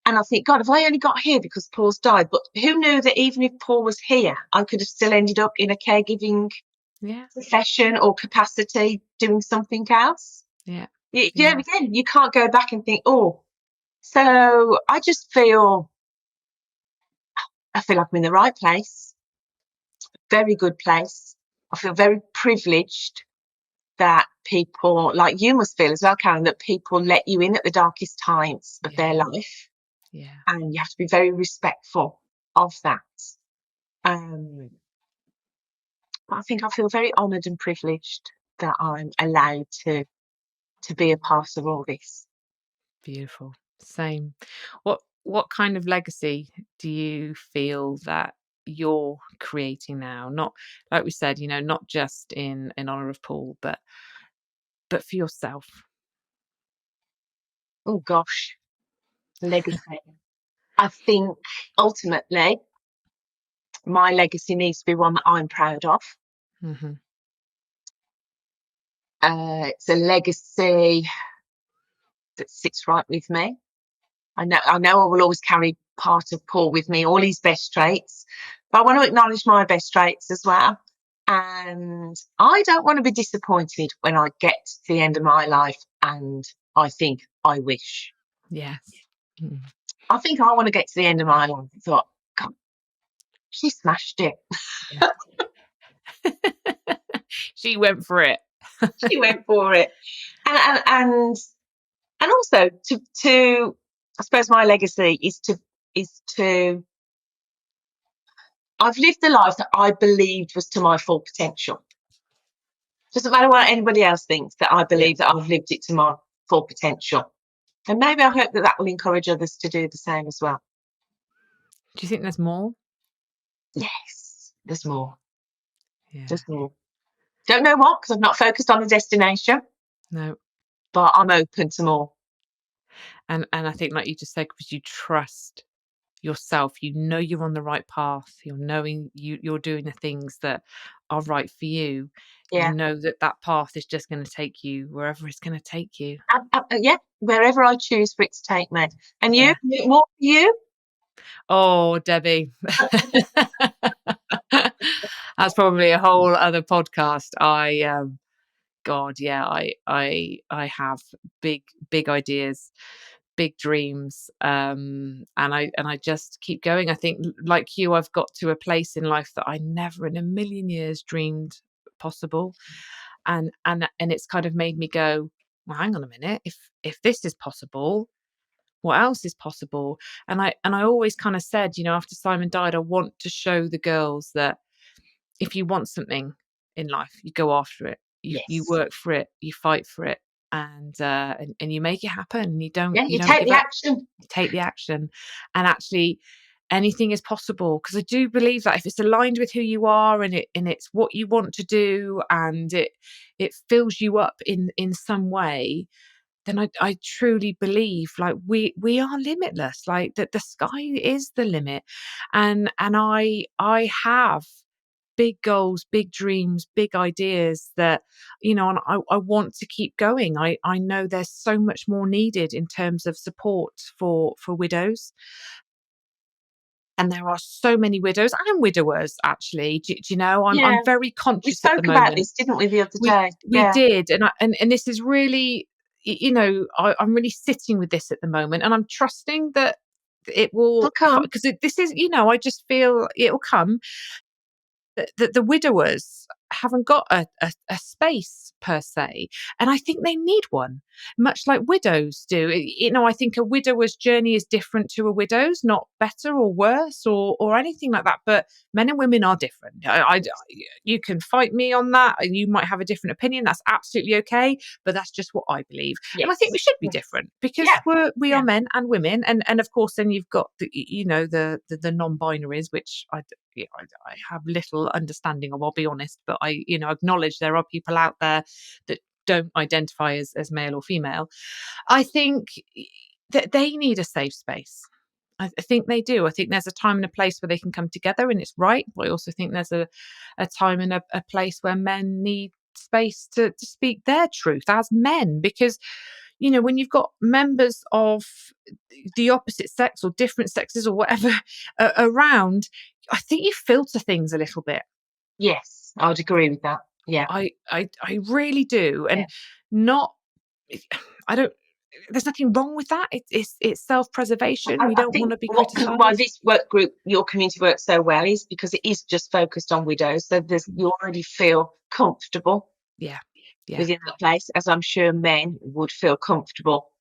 And I think, God, have I only got here because Paul's died? But who knew that even if Paul was here, I could have still ended up in a caregiving yeah, profession or capacity doing something else? yeah, yeah, Again, you can't go back and think, oh, so I feel like I'm in the right place, very good place. I feel very privileged that people like you must feel as well, Karen, that people let you in at the darkest times of their yeah, life, yeah. and you have to be very respectful. of that. I think I feel very honoured and privileged that I'm allowed to be a part of all this. Beautiful. Same. What kind of legacy do you feel that you're creating now? Not, like we said, not just in honor of Paul, but for yourself. Oh gosh, legacy. I think ultimately my legacy needs to be one that I'm proud of. Hmm. It's a legacy that sits right with me. I know I will always carry part of Paul with me, all his best traits, but I want to acknowledge my best traits as well. And I don't want to be disappointed when I get to the end of my life and I think, I wish. Yes. Mm. I think I want to get to the end of my life and thought, God, she smashed it. She went for it. She went for it. And also to I suppose my legacy is to I've lived the life that I believed was to my full potential. Doesn't matter what anybody else thinks, that I Yeah. believe that I've lived it to my full potential. And maybe I hope that that will encourage others to do the same as well. Do you think there's more? Yes, there's more. Yeah. There's more. Don't know what, because I've not focused on the destination, No. but I'm open to more. And I think, like you just said, because you trust yourself, you're on the right path, you're knowing you're doing the things that are right for you. You Yeah. know that path is just going to take you wherever it's going to take you. Yeah, wherever I choose for it to take me. And you? Yeah. More for you? Oh, Debbie. That's probably a whole other podcast. God, yeah, I have big ideas, big dreams, and I just keep going. I think, like you, I've got to a place in life that I never in a million years dreamed possible, and it's kind of made me go, well, hang on a minute, if this is possible, what else is possible? And I always kind of said, after Simon died, I want to show the girls that if you want something in life, you go after it. You Yes. work for it, you fight for it, and you make it happen. And Yeah, you you don't take give the up. action. You take the action, and actually, anything is possible. Because I do believe that if it's aligned with who you are, and it's what you want to do, and it fills you up in some way, then I truly believe, like, we are limitless. Like, that the sky is the limit, and I have big goals, big dreams, big ideas that, and I want to keep going. I know there's so much more needed in terms of support for widows. And there are so many widows and widowers, actually. Do you know? I'm Yeah. very We conscious at the spoke about moment. this, didn't we, the other We day? we Yeah. did, and this is really, I'm really sitting with this at the moment, and I'm trusting that it It'll will, come. because this is, I just feel it will come. That the widowers haven't got a space per se, and I think they need one, much like widows do. I think a widower's journey is different to a widow's, not better or worse or anything like that, but men and women are different. You can fight me on that, and you might have a different opinion. That's absolutely okay, but that's just what I believe. And I think we Yes. should be Yes. different, because Yeah. we Yeah. are men and women, and of course then you've got the non-binaries, which I have little understanding of, I'll be honest, but I acknowledge there are people out there that don't identify as male or female. I think that they need a safe space. I think they do. I think there's a time and a place where they can come together and it's right. But I also think there's a time and a place where men need space to speak their truth as men, because when you've got members of the opposite sex or different sexes or whatever around, I think you filter things a little bit. Yes, I would agree with that. Yeah. I really do. Yeah. And not, I don't, there's nothing wrong with that. It's self-preservation. We I don't want think to be why criticized. this work group, your community works so well, is because it is just focused on widows. So you already feel comfortable Yeah. Yeah. within that place, as I'm sure men would feel comfortable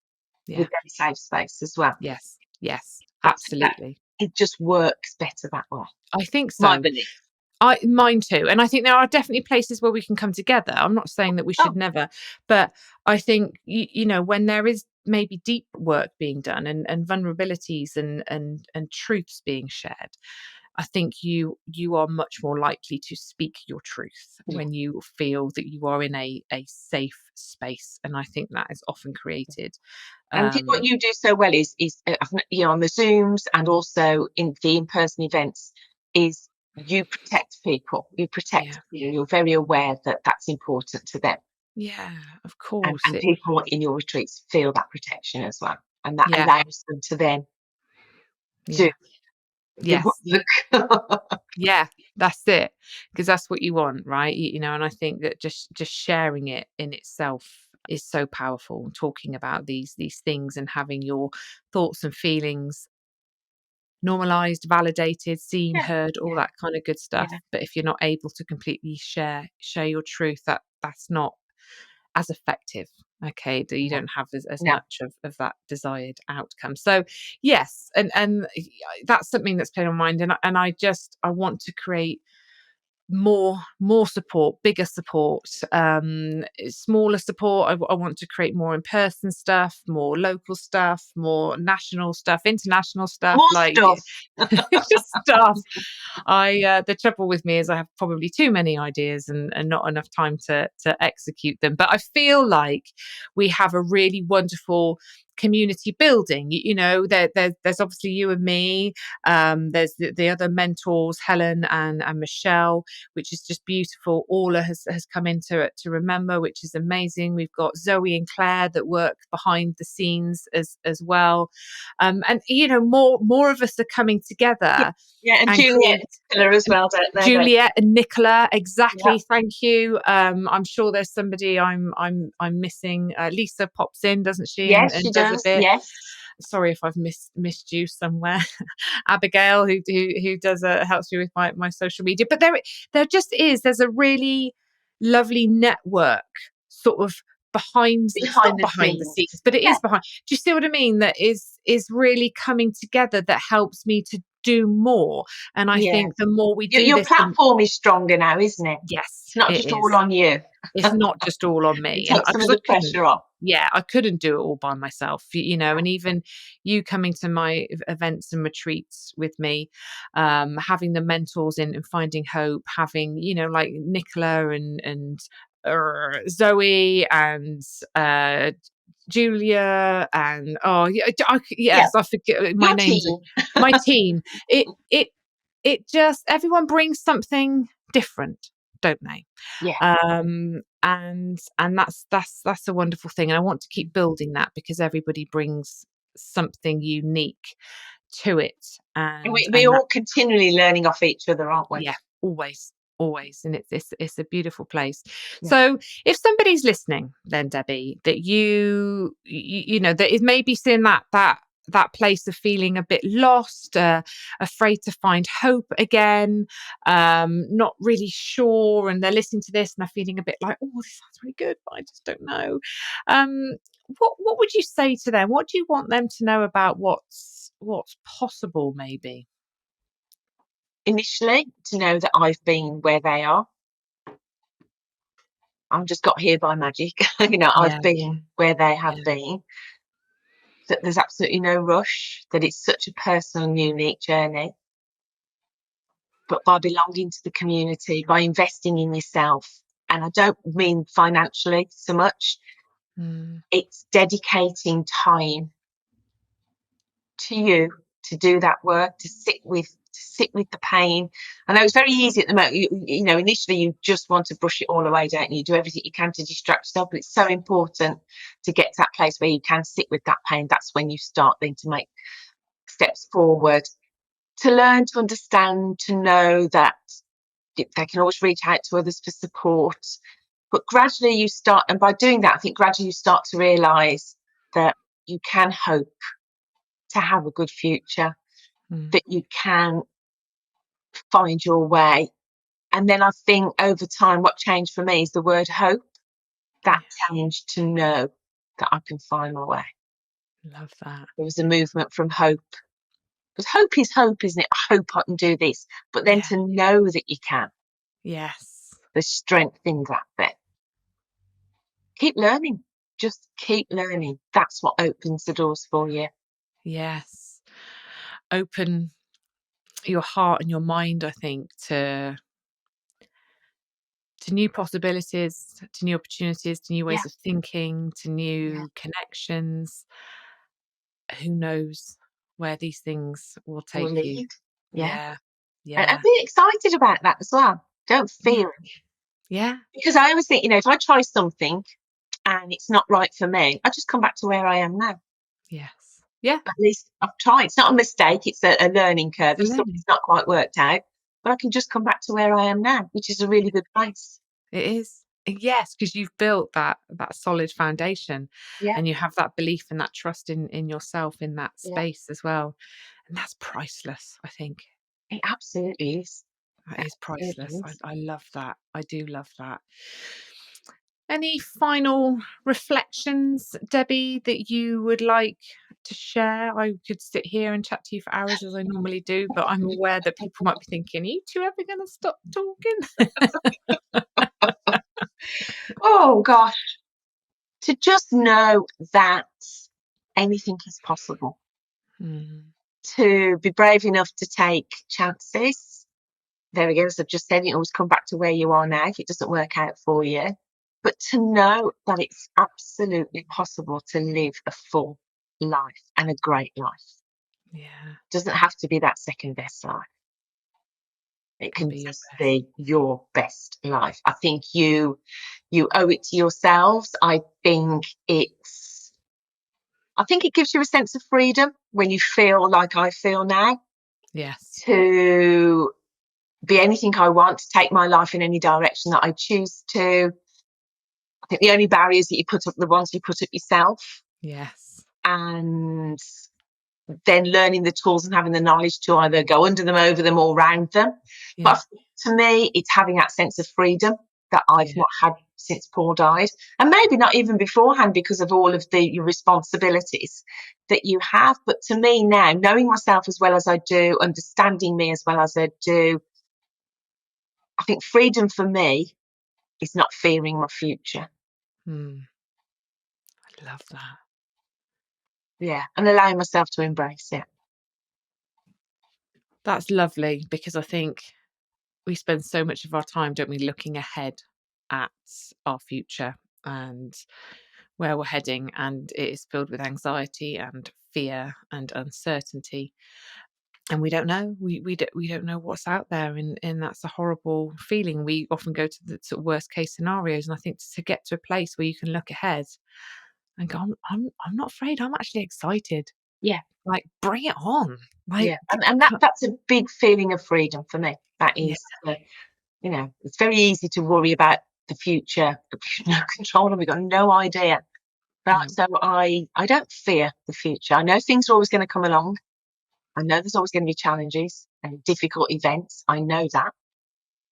Yeah. with their safe space as well. Yes. Yes. That Absolutely. it just works better that way. I think My so. belief. Mine too. And I think there are definitely places where we can come together. I'm not saying that we should Oh, never, but I think, when there is maybe deep work being done, and vulnerabilities and truths being shared, I think you are much more likely to speak your truth yeah. when you feel that you are in a safe space. And I think that is often created. And I think what Um, you do so well is on the Zooms and also in the in-person events is you protect people. You protect yeah. people. You're very aware that that's important to them, Yeah, of and, course. and people in your retreats feel that protection as well, and that Yeah, allows them to then do yeah. the Yes. work. Yeah, that's it. Because that's what you want, right? And I think that just sharing it in itself is so powerful. Talking about these things and having your thoughts and feelings normalized, validated, seen, Yeah, heard, all yeah, that kind of good stuff. yeah, But if you're not able to completely share your truth, that's not as effective. Okay, you no, don't have as no. much of that desired outcome. So yes, and that's something that's played on my mind, and I want to create more support, bigger support, smaller support. I want to create more in-person stuff, more local stuff, more national stuff, international stuff, More like stuff. just stuff. The trouble with me is I have probably too many ideas, and not enough time to execute them. But I feel like we have a really wonderful community building. There's obviously you and me. There's the other mentors, Helen and Michelle, which is just beautiful. Orla has come into it to remember, which is amazing. We've got Zoe and Claire that work behind the scenes as well. And more of us are coming Yeah, together yeah, and and Juliet create. and Nicola as well, don't they? Juliet and Nicola, Yeah. exactly. Thank you. I'm sure there's somebody I'm missing. Lisa pops in, doesn't she, and, Yes, she and does a does. bit. Yes. Sorry if I've missed you somewhere. Abigail, who does helps me with my social media. But there just is. There's a really lovely network, sort of behind. It's Behind not the behind the scenes. scenes, but it Yeah, is behind. Do you see what I mean? That is really coming together. That helps me to do more. And I yeah. think the more we do Your this, the platform is stronger now, isn't it? yes, It's not it just all is. on you. It's not just all on It me, and takes some because of I the couldn't. pressure off. Yeah, I couldn't do it all by myself, and even you coming to my events and retreats with me, having the mentors in and finding hope, having, like Nicola and Zoe and Julia and Yeah, yes, I forget my your names. team. My team. It just everyone brings something different, don't they? Yeah. And that's a wonderful thing, and I want to keep building that because everybody brings something unique to it, And and we're that all continually learning off each other, aren't we? yeah, always, and it's a beautiful place. Yeah. So if somebody's listening, then Debbie, that that is maybe seeing that place of feeling a bit lost, afraid to find hope again, not really sure, and they're listening to this and they're feeling a bit like, oh, this sounds really good, but I just don't know. Um, what would you say to them? What do you want them to know about what's possible, maybe? Initially, to know that I've been where they are. I've just got here by magic. Yeah, I've been where they have yeah. been. That there's absolutely no rush. That it's such a personal and unique journey. But by belonging to the community, by investing in yourself, and I don't mean financially so much, Mm, it's dedicating time to you to do that work, to sit with the pain. I know it's very easy at the moment. Initially you just want to brush it all away, don't you? Do everything you can to distract yourself, but it's so important to get to that place where you can sit with that pain. That's when you start then to make steps forward, to learn, to understand, to know that they can always reach out to others for support. But gradually you start, and by doing that, I think gradually you start to realise that you can hope to have a good future, mm, that you can find your way. And then I think over time, what changed for me is the word hope. That yeah, changed to know that I can find my way. love that. There was a movement from hope Because hope is hope, isn't it? I hope I can do this. But then Yeah. to know that you can, Yes. there's strength in that bit. Keep learning. Just keep learning. That's what opens the doors for you. Yes. Open your heart and your mind, I think, to new possibilities, to new opportunities, to new Yeah, ways of thinking, to yeah. new connections. Who knows where these things will Will take you? lead. Yeah. Yeah. And Yeah. be excited about that as well. Don't Yeah. feel. Yeah. Because I always think, if I try something and it's not right for me, I just come back to where I am now. Yes. Yeah. At least I've tried. It's not a mistake, it's a learning curve. It's a If learning. something's not quite worked out, but I can just come back to where I am now, which is a really good place. It is. Yes, because you've built that solid foundation, Yeah, and you have that belief and that trust in yourself in that yeah. space as well. And that's priceless, I think. It absolutely is. That It is absolutely priceless. is. I love that. I do love that. Any final reflections, Debbie, that you would like to share? I could sit here and chat to you for hours as I normally do, but I'm aware that people might be thinking, are you two ever going to stop talking? Oh gosh, to just know that anything is possible. Mm, To be brave enough to take chances. There we go. As I've just said, you always come back to where you are now if it doesn't work out for you. But to know that it's absolutely possible to live a full life and a great life. yeah, Doesn't have to be that second best life. It and can be your just best. be your best life. I think you owe it to yourselves. I think it gives you a sense of freedom when you feel like I feel now, Yes, to be anything I want, to take my life in any direction that I choose to. I think the only barriers that you put up are the ones you put up yourself, yes, and then learning the tools and having the knowledge to either go under them, over them, or round them. yeah, But to me, it's having that sense of freedom that I've yeah, not had since Paul died, and maybe not even beforehand because of all of your responsibilities that you have. But to me now, knowing myself as well as I do, understanding me as well as I do, I think freedom for me is not fearing my future. mm, I love that. Yeah, and allowing myself to embrace it. That's lovely because I think we spend so much of our time, don't we, looking ahead at our future and where we're heading, and it is filled with anxiety and fear and uncertainty, and we don't know. We don't know what's out there, and that's a horrible feeling. We often go to the sort of worst case scenarios, and I think to get to a place where you can look ahead and go, I'm not afraid. I'm actually excited. Yeah, Like, bring it on. Like, yeah, and that's a big feeling of freedom for me. That yeah, is, it's very easy to worry about the future. We've no control, and we've got no idea. But no, so I don't fear the future. I know things are always going to come along. I know there's always going to be challenges and difficult events. I know that,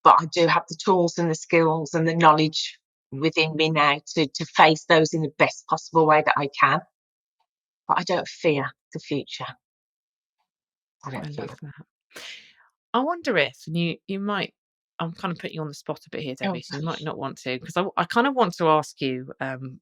but I do have the tools and the skills and the knowledge within me now to face those in the best possible way that I can. But I don't fear the future. I I don't fear love it. that. I wonder if, and you might, I'm kind of putting you on the spot a bit here, Oh, Debbie, so you might not want to, because I kind of want to ask you,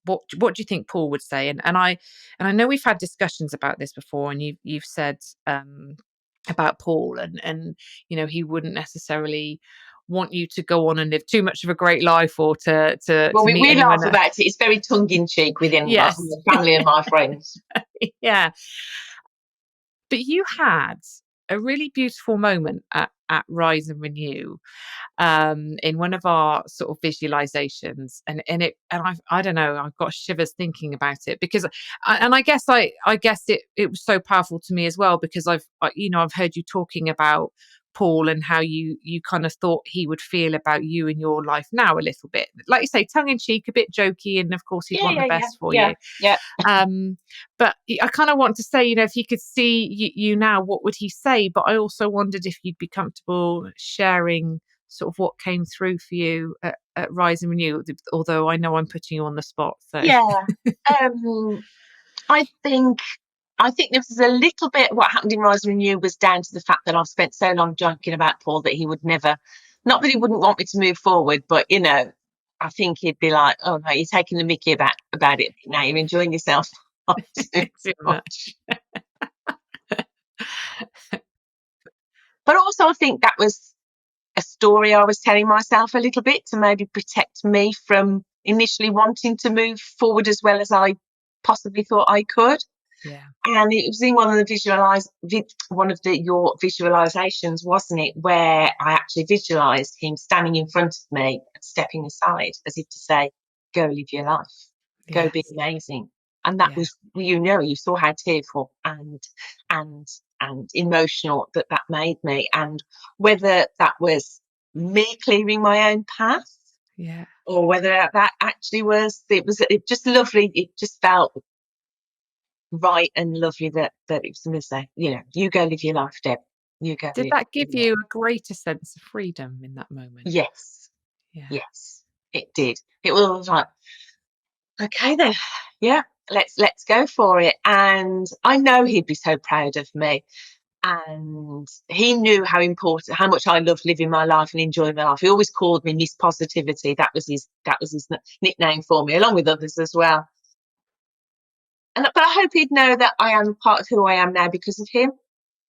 what do you think Paul would say? And I know we've had discussions about this before, and you've said about Paul, and he wouldn't necessarily want you to go on and live too much of a great life, or well, to meet we laugh anyone. about it. It's very tongue in cheek within my Yes, family and my friends. yeah. But you had a really beautiful moment at Rise and Renew, in one of our sort of visualizations, and I don't know, I've got shivers thinking about it, because I guess it was so powerful to me as well, because I've heard you talking about Paul and how you kind of thought he would feel about you and your life now, a little bit, like you say, tongue in cheek, a bit jokey, and of course he'd Yeah, want the yeah, yeah, best for yeah, you. yeah. um but I kind of want to say, if he could see you now, what would he say? But I also wondered if you'd be comfortable sharing sort of what came through for you at Rise and Renew, although I know I'm putting you on the spot. So Yeah. I think I think there was a little bit what happened in Rise and Renew was down to the fact that I've spent so long joking about Paul that he would never, not that he wouldn't want me to move forward, but I think he'd be like, "Oh no, you're taking the mickey about it now. You're enjoying yourself too much." But also, I think that was a story I was telling myself a little bit to maybe protect me from initially wanting to move forward as well as I possibly thought I could. Yeah. And it was in one of your visualizations, wasn't it, where I actually visualized him standing in front of me and stepping aside as if to say, "Go live your life, go be Yes. amazing." And that Yeah. was, you saw how tearful and emotional that made me, and whether that was me clearing my own path, Yeah. or whether that actually was it just lovely. It just felt right and lovely that it was going to say, "You go live your life, Deb. You go Did live that give your life." you a greater sense of freedom in that moment? Yes, Yeah. yes, it did. It was like, okay then, yeah, let's go for it. And I know he'd be so proud of me. And he knew how much I loved living my life and enjoying my life. He always called me Miss Positivity. That was his nickname for me, along with others as well. But I hope he'd know that I am part of who I am now because of him.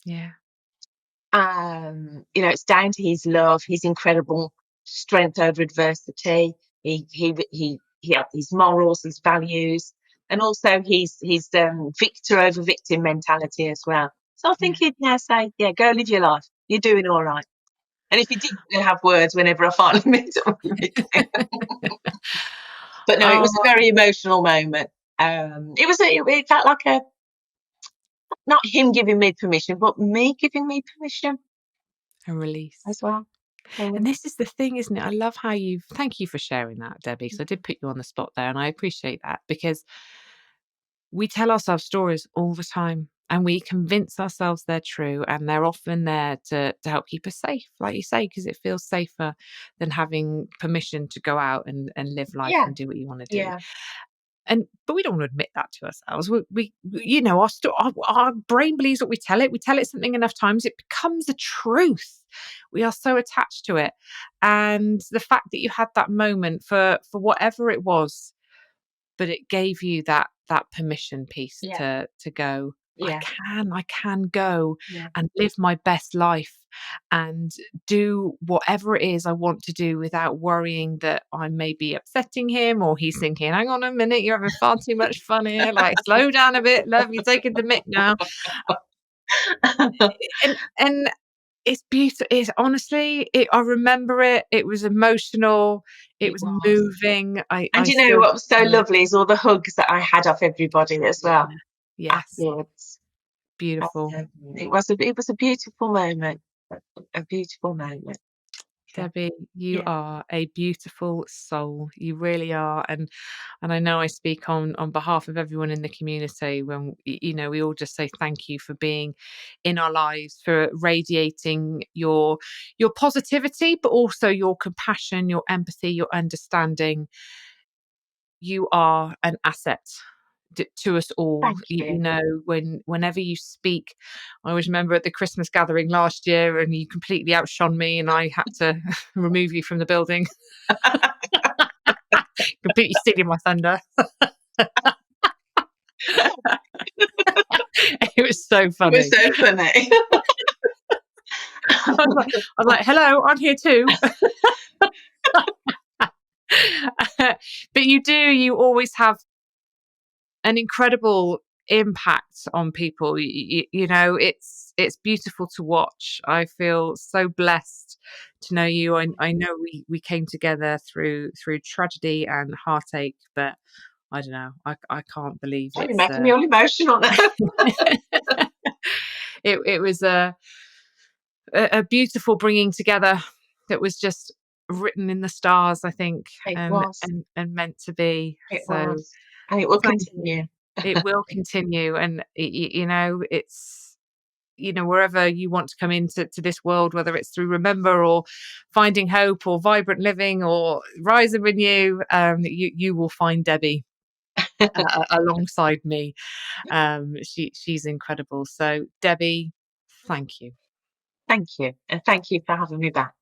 Yeah. It's down to his love, his incredible strength over adversity. He had his morals, his values, and also his victor over victim mentality as well. So I think Yeah. he'd now say, "Yeah, go live your life. You're doing all right." And if he didn't, we'll have words whenever I finally meet him. But no, it Oh, was a very emotional moment. It felt like not him giving me permission, but me giving me permission a release. as well. And this is the thing, isn't it? I love how thank you for sharing that, Debbie. So I did put you on the spot there, and I appreciate that because we tell ourselves stories all the time and we convince ourselves they're true, and they're often there to help keep us safe, like you say, because it feels safer than having permission to go out and live life Yeah, and do what you want to do. yeah, But we don't want to admit that to ourselves. Our brain believes what we tell it. We tell it something enough times, it becomes a truth. We are so attached to it. And the fact that you had that moment for whatever it was, but it gave you that permission piece yeah, to go, yeah, I can go yeah. and live my best life and do whatever it is I want to do without worrying that I may be upsetting him, or he's thinking, hang on a minute, you're having far too much fun here, like slow down a bit, love, you're taking the mick now. And it's beautiful. It's honestly, I remember it. It was emotional. It It was was. moving. I And you know still what was so remember it. lovely is all the hugs that I had off everybody as Yeah. well Yes. afterwards. Beautiful. It was a beautiful moment. A beautiful moment. Yeah. Debbie, you Yeah. are a beautiful soul. You really are. And I know I speak on behalf of everyone in the community when we all just say thank you for being in our lives, for radiating your positivity, but also your compassion, your empathy, your understanding. You are an asset to us all. Thank you. Whenever you speak, I always remember at the Christmas gathering last year, and you completely outshone me, and I had to remove you from the building, completely stealing my thunder. It was so It was funny. so funny. I was like, hello, I'm here too. But you always have an incredible impact on people. It's beautiful to watch. I feel so blessed to know you. I know we came together through tragedy and heartache, but I don't know. I can't believe Oh, you're it's making me all emotional now. it was a beautiful bringing together that was just written in the stars, I think, It and was. meant to be. It So was. And it will thank you. continue. It will continue, and it's wherever you want to come into this world, whether it's through Remember or Finding Hope or Vibrant Living or Rise and Renew, you will find Debbie. alongside me. She's incredible. So, Debbie, thank you. Thank you. And thank you for having me back.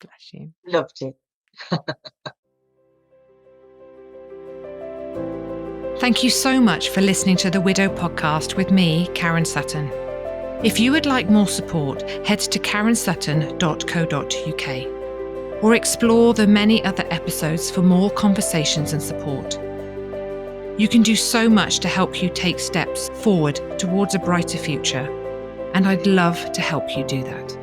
Bless you. Loved it. Thank you so much for listening to the Widow podcast with me, Karen Sutton. If you would like more support, head to karensutton.co.uk or explore the many other episodes for more conversations and support. You can do so much to help you take steps forward towards a brighter future, and I'd love to help you do that.